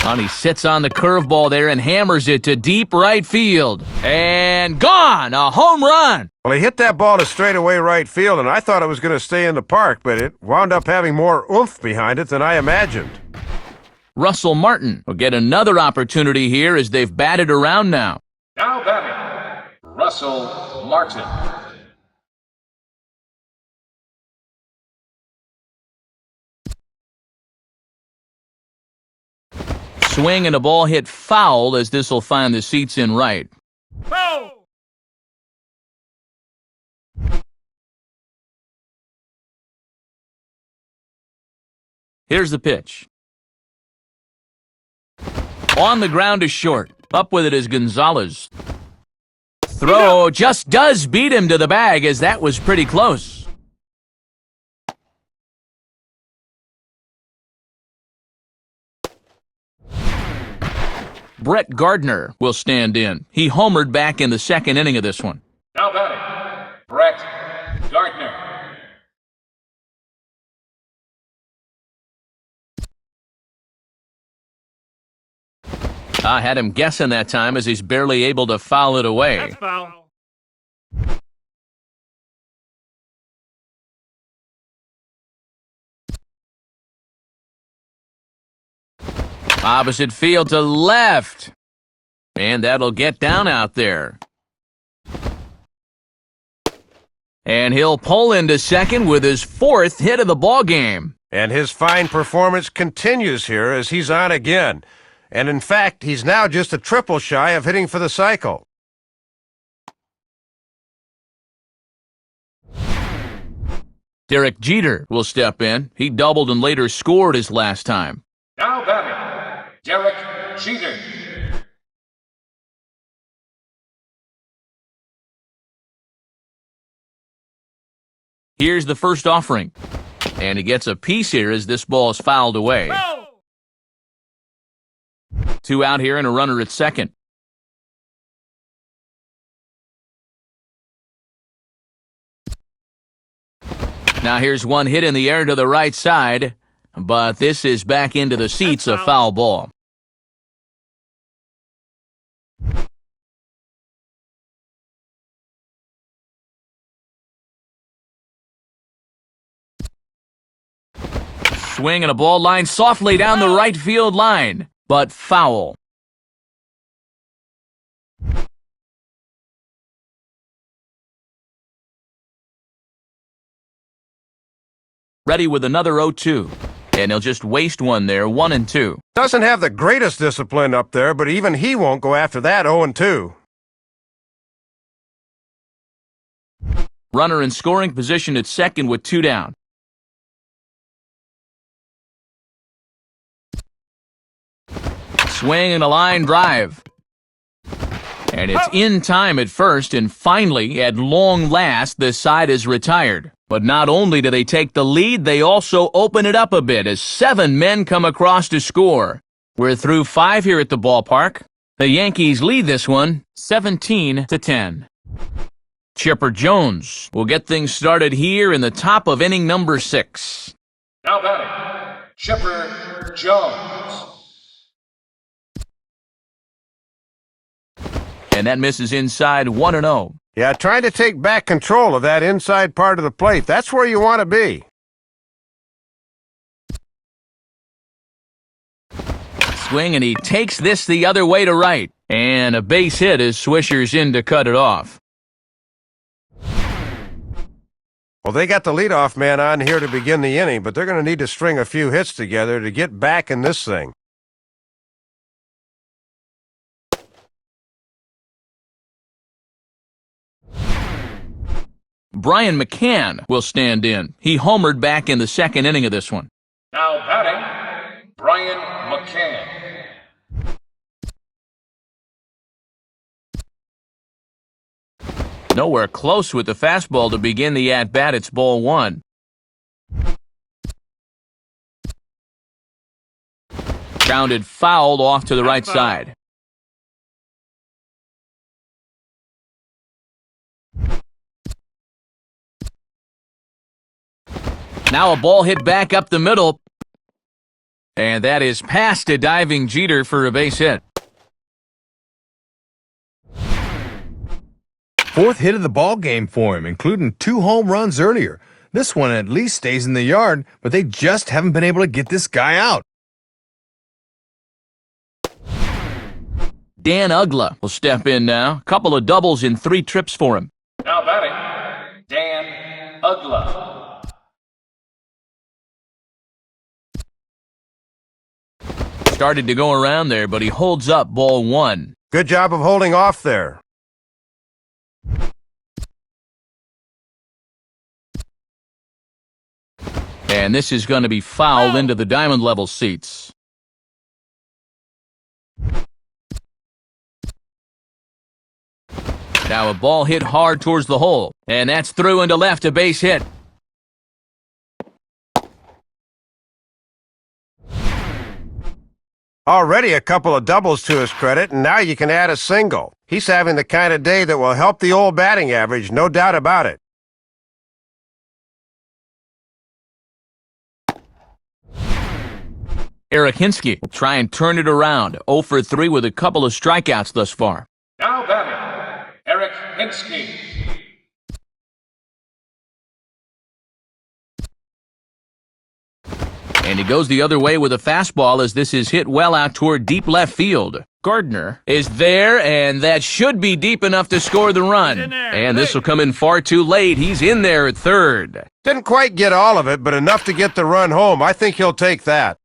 And he sits on the curveball there and hammers it to deep right field. And gone! A home run!
Well, he hit that ball to straightaway right field, and I thought it was going to stay in the park, but it wound up having more oomph behind it than I imagined.
Russell Martin will get another opportunity here as they've batted around now.
Now batting, Russell Martin.
Swing and a ball hit foul as this will find the seats in right.
Foul!
Here's the pitch. On the ground is short. Up with it is Gonzalez. Throw just does beat him to the bag as that was pretty close. Brett Gardner will stand in. He homered back in the second inning of this one.
Now batting, Brett Gardner.
I had him guessing that time as he's barely able to foul it away.
That's foul.
Opposite field to left. And that'll get down out there. And he'll pull into second with his fourth hit of the ballgame.
And his fine performance continues here as he's on again. And in fact, he's now just a triple shy of hitting for the cycle.
Derek Jeter will step in. He doubled and later scored his last time.
Now batting, Derek Jeter.
Here's the first offering. And he gets a piece here as this ball is fouled away.
Foul!
2 out here and a runner at second. Now here's one hit in the air to the right side, but this is back into the seats, a foul ball. Swing and a ball line softly down the right field line, but foul. Ready with another 0-2. And he'll just waste one there, 1-2.
Doesn't have the greatest discipline up there, but even he won't go after that 0-2.
Runner in scoring position at second with 2 down. Swing and a line drive. And it's in time at first, and finally, at long last, this side is retired. But not only do they take the lead, they also open it up a bit as 7 men come across to score. We're through 5 here at the ballpark. The Yankees lead this one 17-10. Chipper Jones will get things started here in the top of inning number 6.
Now batting, Chipper Jones.
And that misses inside 1-0.
Yeah, trying to take back control of that inside part of the plate. That's where you want to be.
Swing, and he takes this the other way to right. And a base hit as Swisher's in to cut it off.
Well, they got the leadoff man on here to begin the inning, but they're going to need to string a few hits together to get back in this thing.
Brian McCann will stand in. He homered back in the second inning of this one.
Now batting, Brian McCann.
Nowhere close with the fastball to begin the at-bat. It's ball 1. Grounded fouled off to the right side. Now a ball hit back up the middle. And that is past a diving Jeter for a base hit.
4th hit of the ball game for him, including 2 home runs earlier. This one at least stays in the yard, but they just haven't been able to get this guy out.
Dan Ugla will step in now. Couple of doubles in 3 trips for him.
Now batting, Dan Ugla.
Started to go around there, but he holds up ball 1.
Good job of holding off there.
And this is going to be fouled into the diamond level seats. Now a ball hit hard towards the hole, and that's through into left, a base hit.
Already a couple of doubles to his credit, and now you can add a single. He's having the kind of day that will help the old batting average, no doubt about it.
Eric Hinsky will try and turn it around. 0 for 3 with a couple of strikeouts thus far.
Now batting, Eric Hinsky.
And he goes the other way with a fastball as this is hit well out toward deep left field. Gardner is there, and that should be deep enough to score the run. And this will come in far too late. He's in there at third.
Didn't quite get all of it, but enough to get the run home. I think he'll take that.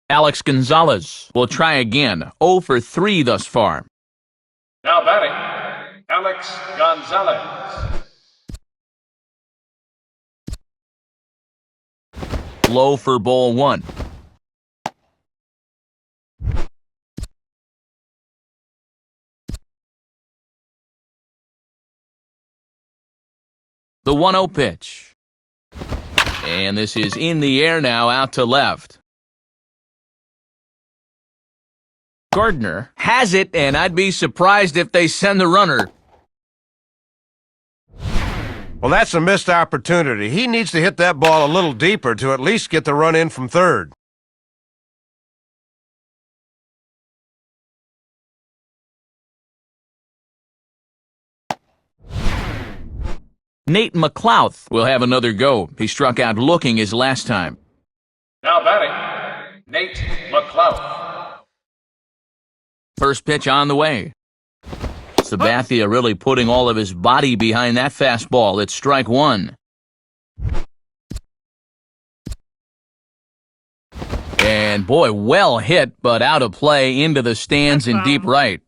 Alex Gonzalez will try again. 0 for 3 thus far.
Now batting, Alex Gonzalez.
Low for ball 1. The 1-0 pitch. And this is in the air now, out to left. Gardner has it, and I'd be surprised if they send the runner.
Well, that's a missed opportunity. He needs to hit that ball a little deeper to at least get the run in from third.
Nate McLouth will have another go. He struck out looking his last time.
Now batting, Nate McLouth.
First pitch on the way. Sabathia really putting all of his body behind that fastball. It's strike one. And boy, well hit, but out of play into the stands in deep right.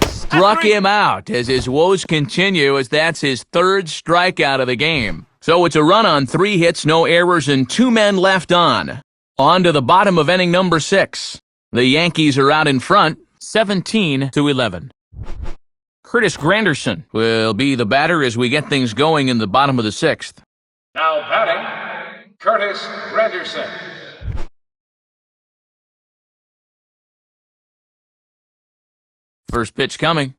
Struck him out as his woes continue, as that's his third strikeout of the game. So it's a run on 3 hits, no errors, and 2 men left on. On to the bottom of inning number 6. The Yankees are out in front, 17-11. Curtis Granderson will be the batter as we get things going in the bottom of the 6th.
Now batting, Curtis Granderson.
First pitch coming.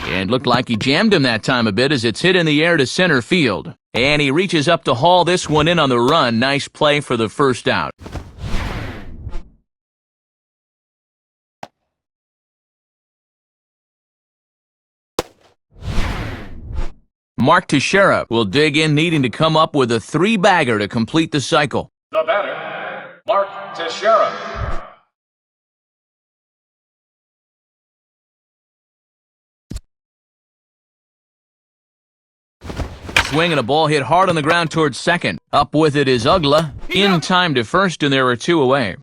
And looked like he jammed him that time a bit as it's hit in the air to center field. And he reaches up to haul this one in on the run. Nice play for the first out. Mark Teixeira will dig in, needing to come up with a 3-bagger to complete the cycle.
The batter, Mark Teixeira.
Swing and a ball hit hard on the ground towards second. Up with it is Ugla. In time to first, and there are 2 away.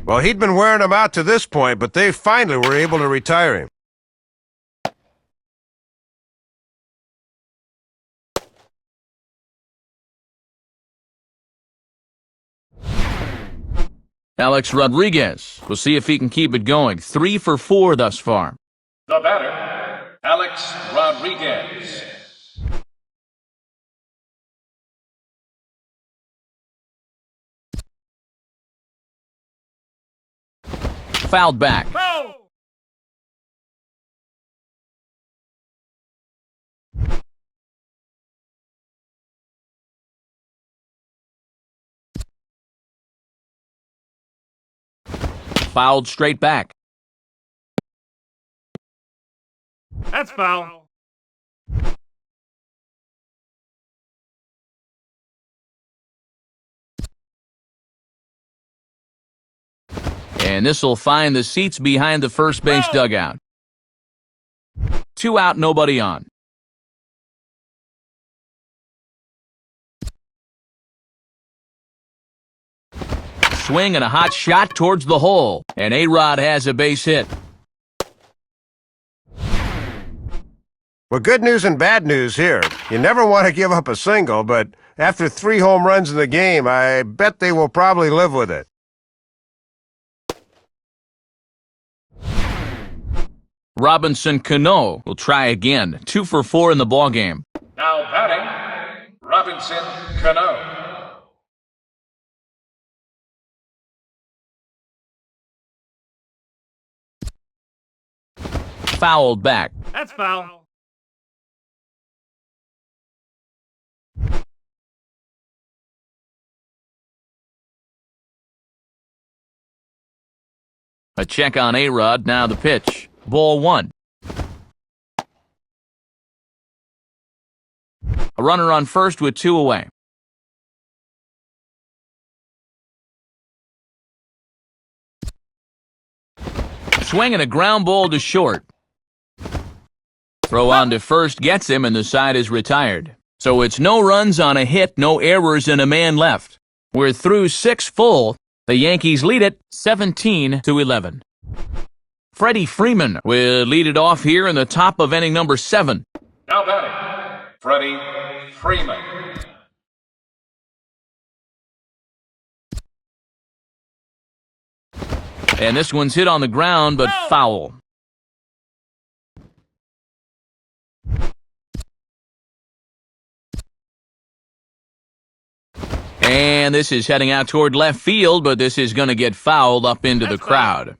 Well, he'd been wearing them out to this point, but they finally were able to retire him.
Alex Rodriguez. We'll see if he can keep it going. 3 for 4 thus far.
The batter, Alex Rodriguez.
Fouled back.
Foul!
Fouled straight back.
That's foul.
And this will find the seats behind the first base dugout. 2 out, nobody on. Swing and a hot shot towards the hole. And A-Rod has a base hit.
Well, good news and bad news here. You never want to give up a single, but after 3 home runs in the game, I bet they will probably live with it.
Robinson Cano will try again. 2 for 4 in the ballgame.
Now batting, Robinson Cano.
Fouled back.
That's foul.
A check on A-Rod, now the pitch. Ball 1. A runner on first with 2 away. Swing and a ground ball to short. Throw on to first gets him, and the side is retired. So it's no runs on a hit, no errors, and a man left. We're through 6 full. The Yankees lead it 17-11. Freddie Freeman will lead it off here in the top of inning number 7.
Now batting, Freddie Freeman.
And this one's hit on the ground, but foul. And this is heading out toward left field, but this is going to get fouled up into the crowd.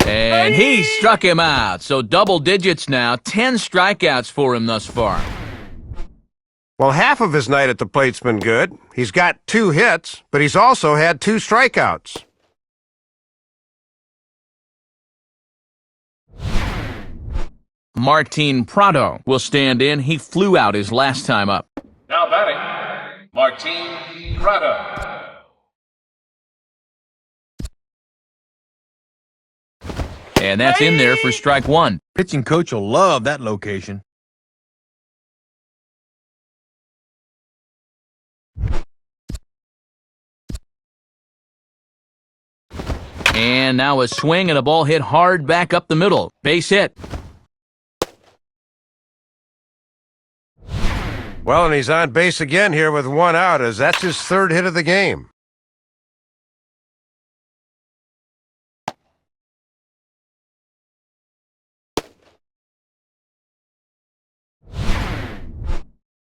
And he struck him out. So double digits now, 10 strikeouts for him thus far.
Well, half of his night at the plate's been good. He's got 2 hits, but he's also had 2 strikeouts.
Martin Prado will stand in. He flew out his last time up.
Now batting, Martin Prado.
And that's in there for strike one.
Pitching coach will love that location.
And now a swing and a ball hit hard back up the middle. Base hit.
Well, and he's on base again here with one out, as that's his third hit of the game.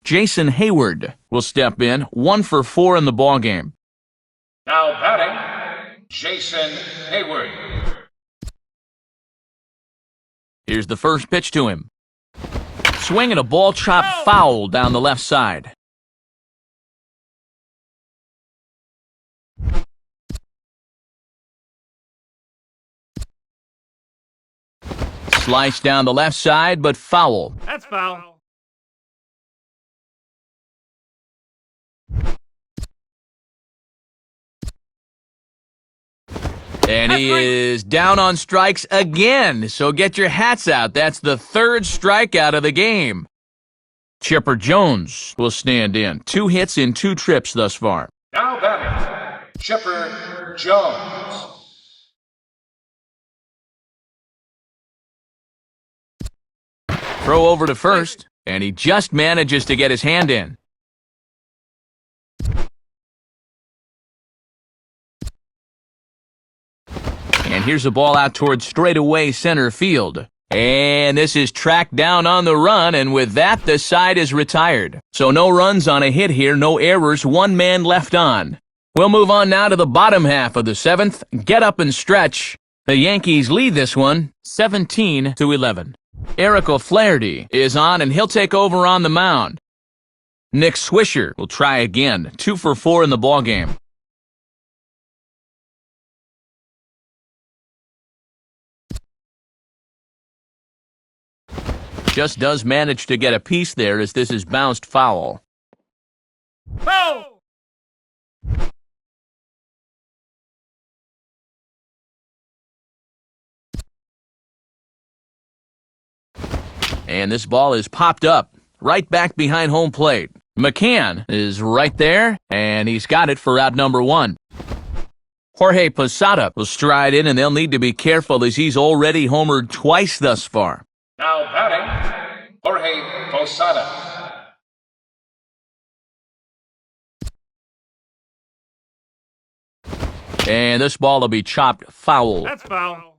Jason Hayward will step in, 1 for 4 in the ballgame.
Now batting, Jason Hayward.
Here's the first pitch to him. Swing and a ball chopped foul down the left side. Slice down the left side, but foul.
That's foul.
And he is down on strikes again, so get your hats out. That's the third strikeout of the game. Chipper Jones will stand in. 2 hits in 2 trips thus far.
Now batting, Chipper Jones.
Throw over to first, and he just manages to get his hand in. And here's a ball out towards straightaway center field. And this is tracked down on the run, and with that, the side is retired. So no runs on a hit here, no errors, 1 man left on. We'll move on now to the bottom half of the 7th. Get up and stretch. The Yankees lead this one, 17-11. Eric O'Flaherty is on, and he'll take over on the mound. Nick Swisher will try again, 2 for 4 in the ballgame. Just does manage to get a piece there as this is bounced foul.
Foul!
And this ball is popped up, right back behind home plate. McCann is right there, and he's got it for out number 1. Jorge Posada will stride in, and they'll need to be careful as he's already homered twice thus far.
Now batting, Jorge Posada.
And this ball will be chopped foul.
That's foul.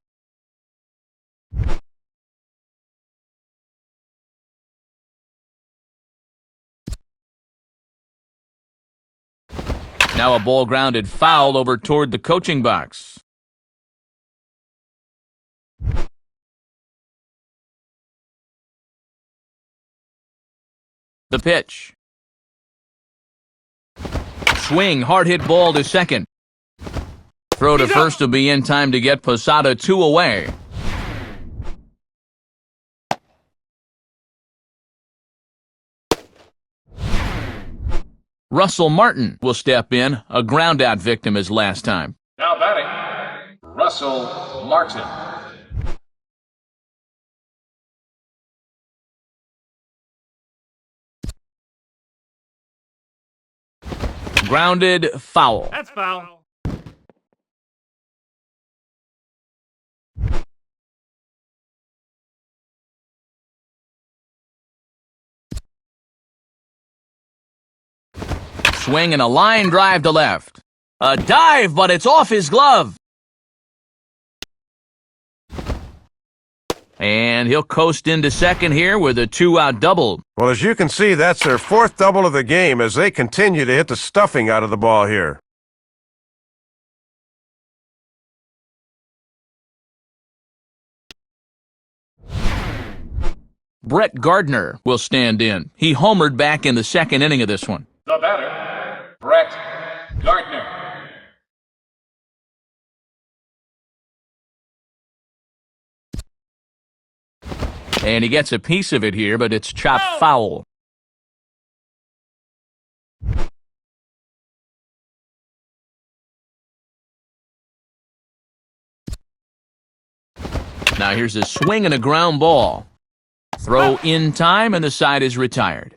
Now a ball grounded foul over toward the coaching box. The pitch. Swing, hard hit ball to second. Throw to first will be in time to get Posada 2 away. Russell Martin will step in, a ground-out victim as last time.
Now batting, Russell Martin.
Grounded foul.
That's foul.
Swing and a line drive to left. A dive, but it's off his glove. And he'll coast into second here with a 2-out double.
Well, as you can see, that's their 4th double of the game as they continue to hit the stuffing out of the ball here.
Brett Gardner will stand in. He homered back in the 2nd inning of this one.
The batter, Brett Gardner.
And he gets a piece of it here, but it's chopped foul. Now here's a swing and a ground ball. Throw in time, and the side is retired.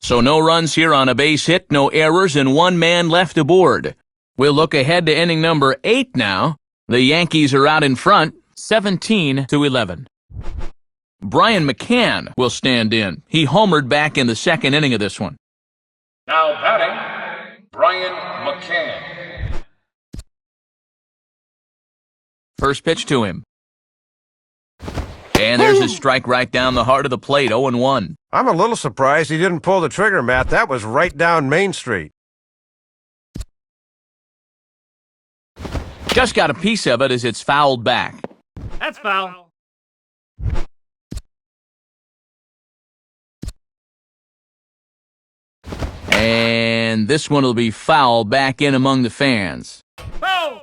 So no runs here on a base hit, no errors, and one man left aboard. We'll look ahead to inning number 8 now. The Yankees are out in front, 17-11. Brian McCann will stand in. He homered back in the second inning of this one.
Now batting, Brian McCann.
First pitch to him. And there's a strike right down the heart of the plate, 0-1.
I'm a little surprised he didn't pull the trigger, Matt. That was right down Main Street.
Just got a piece of it as it's fouled back.
That's foul.
And this one will be foul back in among the fans.
Foul.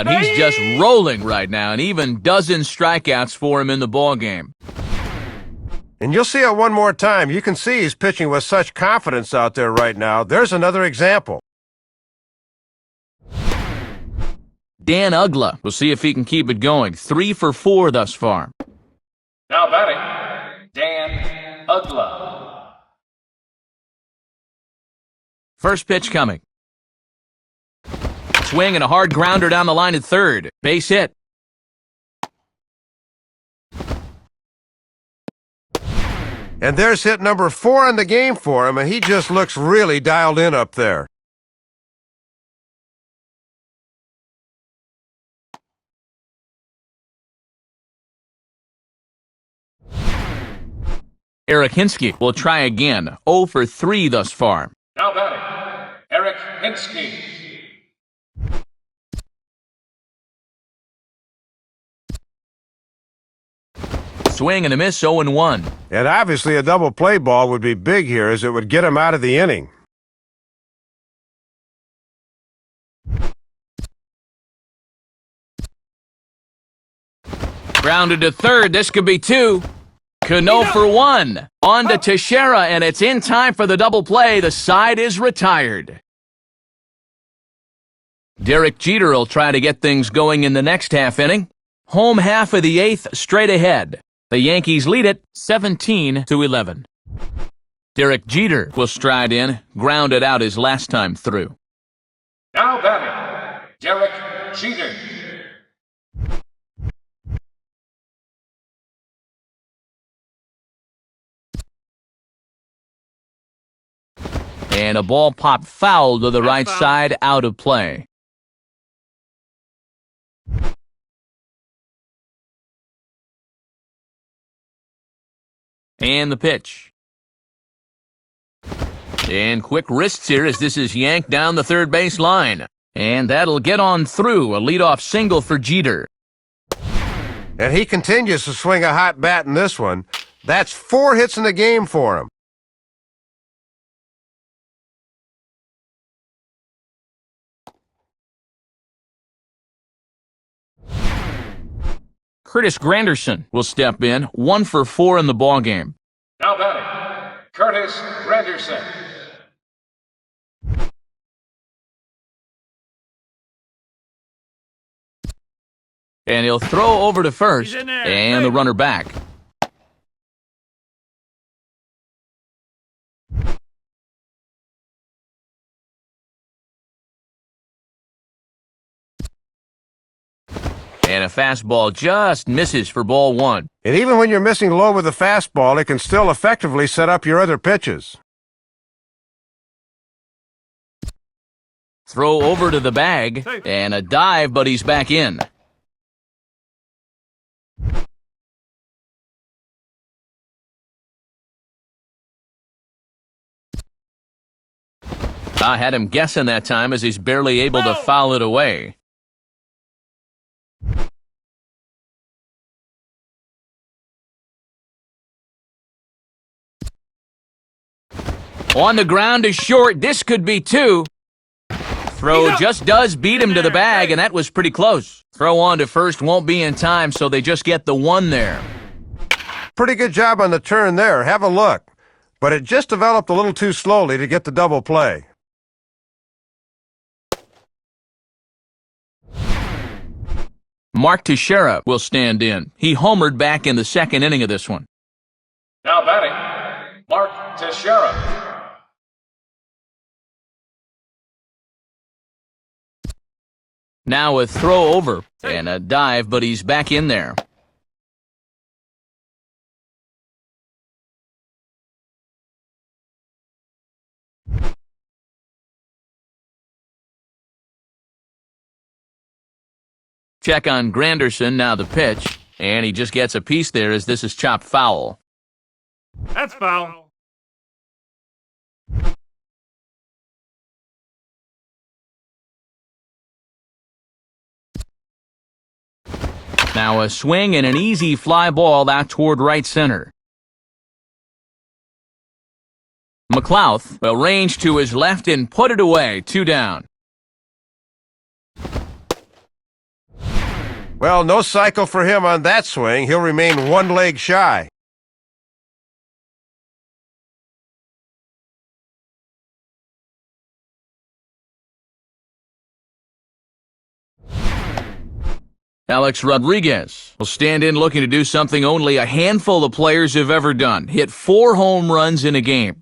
He's just rolling right now, and even dozen strikeouts for him in the ballgame.
And you'll see it one more time. You can see he's pitching with such confidence out there right now. There's another example.
Dan Uggla. We'll see if he can keep it going. 3 for 4 thus far.
Now batting, Dan Uggla.
First pitch coming. Swing and a hard grounder down the line at third. Base hit.
And there's hit number 4 in the game for him, and he just looks really dialed in up there.
Eric Hinsky will try again. 0 for 3 thus far.
Now batting, Eric Hinsky.
Swing and a miss, 0-1.
And obviously a double play ball would be big here, as it would get him out of the inning.
Grounded to third. This could be 2. Cano for 1. On to Teixeira, and it's in time for the double play. The side is retired. Derek Jeter will try to get things going in the next half inning. Home half of the 8th straight ahead. The Yankees lead it 17-11. Derek Jeter will stride in, grounded out his last time through.
Now batting, Derek Jeter.
And a ball popped foul to the right side, out of play. And the pitch. And quick wrists here as this is yanked down the third base line. And that'll get on through, a leadoff single for Jeter.
And he continues to swing a hot bat in this one. That's 4 hits in the game for him.
Curtis Granderson will step in, 1 for 4 in the ballgame.
Now batting, Curtis Granderson.
And he'll throw over to first, and the runner back. And a fastball just misses for ball 1.
And even when you're missing low with a fastball, it can still effectively set up your other pitches.
Throw over to the bag, and a dive, but he's back in. I had him guessing that time as he's barely able to foul it away. On the ground is short. This could be 2. Throw just does beat him to the bag, and that was pretty close. Throw on to first won't be in time, so they just get the one there.
Pretty good job on the turn there. Have a look. But it just developed a little too slowly to get the double play.
Mark Teixeira will stand in. He homered back in the second inning of this one.
Now batting, Mark Teixeira.
Now a throw over and a dive, but he's back in there. Check on Granderson, now the pitch, and he just gets a piece there as this is chopped foul.
That's foul.
Now a swing and an easy fly ball out toward right center. McLouth will range to his left and put it away, 2 down.
Well, no cycle for him on that swing. He'll remain one leg shy.
Alex Rodriguez will stand in looking to do something only a handful of players have ever done. Hit 4 home runs in a game.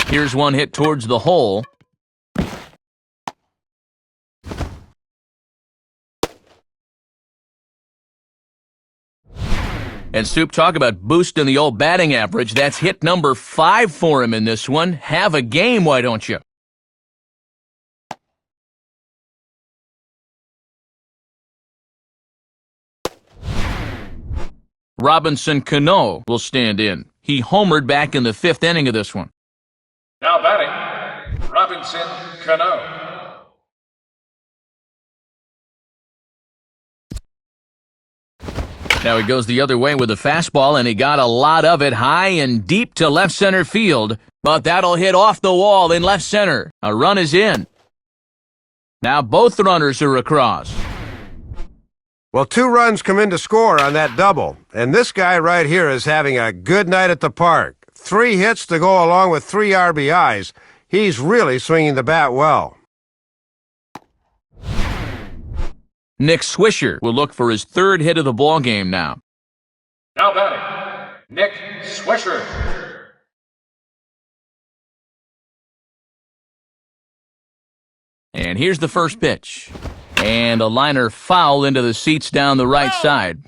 Here's one hit towards the hole. And Soup, talk about boosting the old batting average. That's hit number 5 for him in this one. Have a game, why don't you? Robinson Cano will stand in. He homered back in the 5th inning of this one.
Now batting, Robinson Cano.
Now he goes the other way with a fastball, and he got a lot of it high and deep to left center field. But that'll hit off the wall in left center. A run is in. Now both runners are across.
Well, 2 runs come in to score on that double. And this guy right here is having a good night at the park. 3 hits to go along with 3 RBIs. He's really swinging the bat well.
Nick Swisher will look for his 3rd hit of the ballgame now.
Now batting, Nick Swisher.
And here's the first pitch. And a liner foul into the seats down the right side.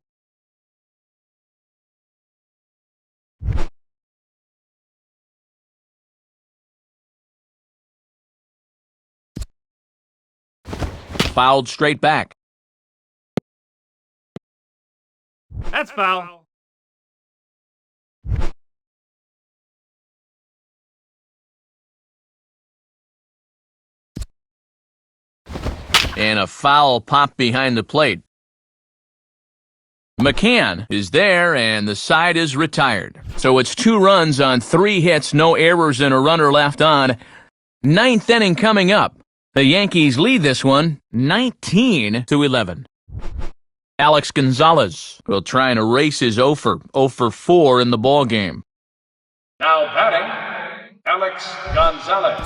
Fouled straight back.
That's foul.
And a foul pop behind the plate. McCann is there, and the side is retired. So it's 2 runs on 3 hits, no errors, and a runner left on. 9th inning coming up. The Yankees lead this one 19-11. Alex Gonzalez will try and erase his 0 for 4 in the ballgame.
Now batting, Alex Gonzalez.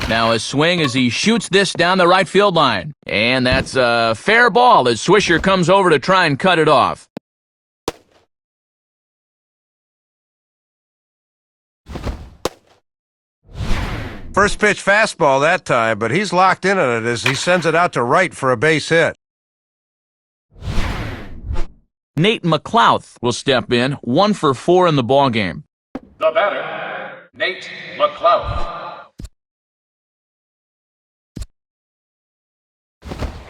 Now a swing as he shoots this down the right field line. And that's a fair ball as Swisher comes over to try and cut it off.
First pitch fastball that time, but he's locked in on it as he sends it out to right for a base hit.
Nate McLouth will step in, 1 for 4 in the ballgame.
The batter, Nate McLouth.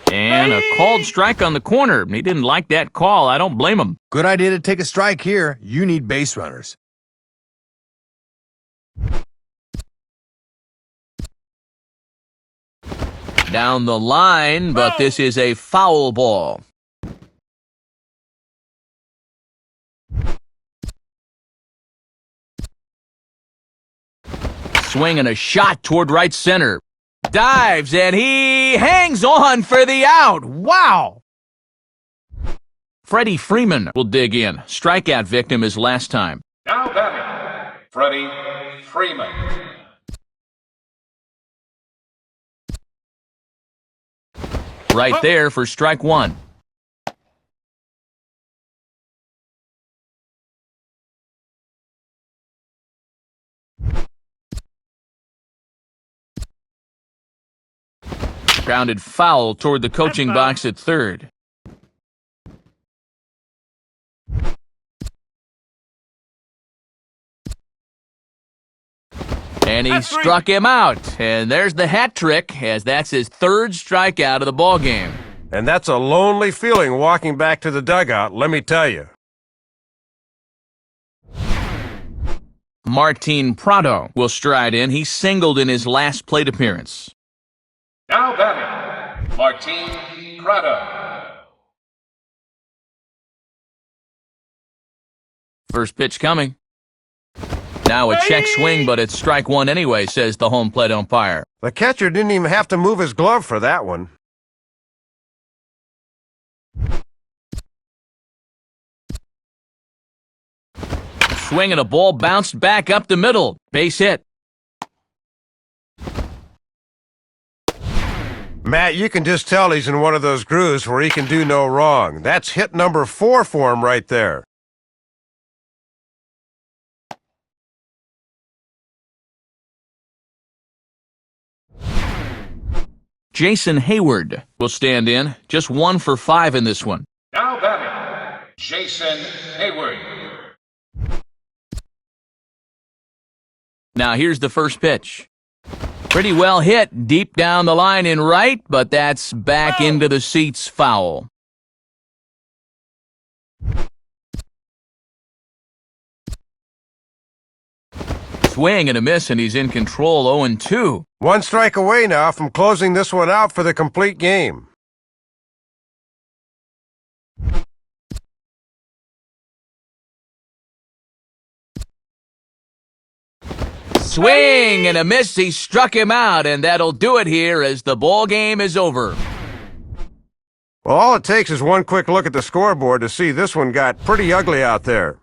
And a called strike on the corner. He didn't like that call. I don't blame him.
Good idea to take a strike here. You need base runners.
Down the line, but this is a foul ball. Swing and a shot toward right center. Dives, and he hangs on for the out. Wow! Freddie Freeman will dig in. Strikeout victim his last time.
Now batting, Freddie Freeman.
Right there for strike one. Grounded foul toward the coaching box at third. And he struck him out. And there's the hat trick, as that's his third strikeout of the ballgame.
And that's a lonely feeling walking back to the dugout, let me tell you.
Martin Prado will stride in. He singled in his last plate appearance.
Now batting, Martin Prado.
First pitch coming. Now a check swing, but it's strike one anyway, says the home plate umpire.
The catcher didn't even have to move his glove for that one.
Swing and a ball bounced back up the middle. Base hit.
Matt, you can just tell he's in one of those grooves where he can do no wrong. That's hit number 4 for him right there.
Jason Hayward will stand in. Just 1 for 5 in this one.
Now batting, Jason Hayward.
Now here's the first pitch. Pretty well hit deep down the line in right, but that's back into the seats, foul. Swing and a miss, and he's in control, 0-2.
1 strike away now from closing this one out for the complete game.
Swing and a miss, he struck him out, and that'll do it here as the ball game is over.
Well, all it takes is one quick look at the scoreboard to see this one got pretty ugly out there.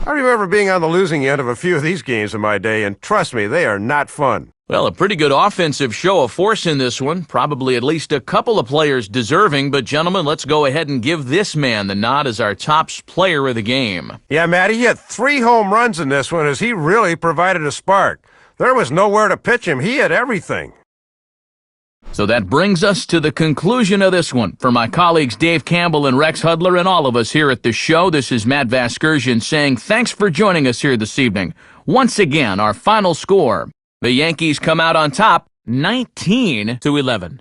I remember being on the losing end of a few of these games in my day, and trust me, they are not fun.
Well, a pretty good offensive show of force in this one. Probably at least a couple of players deserving, but gentlemen, let's go ahead and give this man the nod as our top player of the game.
Yeah, Matt, he hit 3 home runs in this one as he really provided a spark. There was nowhere to pitch him. He had everything.
So that brings us to the conclusion of this one. For my colleagues Dave Campbell and Rex Hudler and all of us here at the show, this is Matt Vasgersian saying thanks for joining us here this evening. Once again, our final score. The Yankees come out on top, 19-11.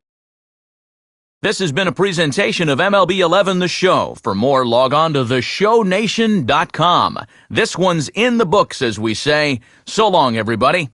This has been a presentation of MLB 11 The Show. For more, log on to theshownation.com. This one's in the books, as we say. So long, everybody.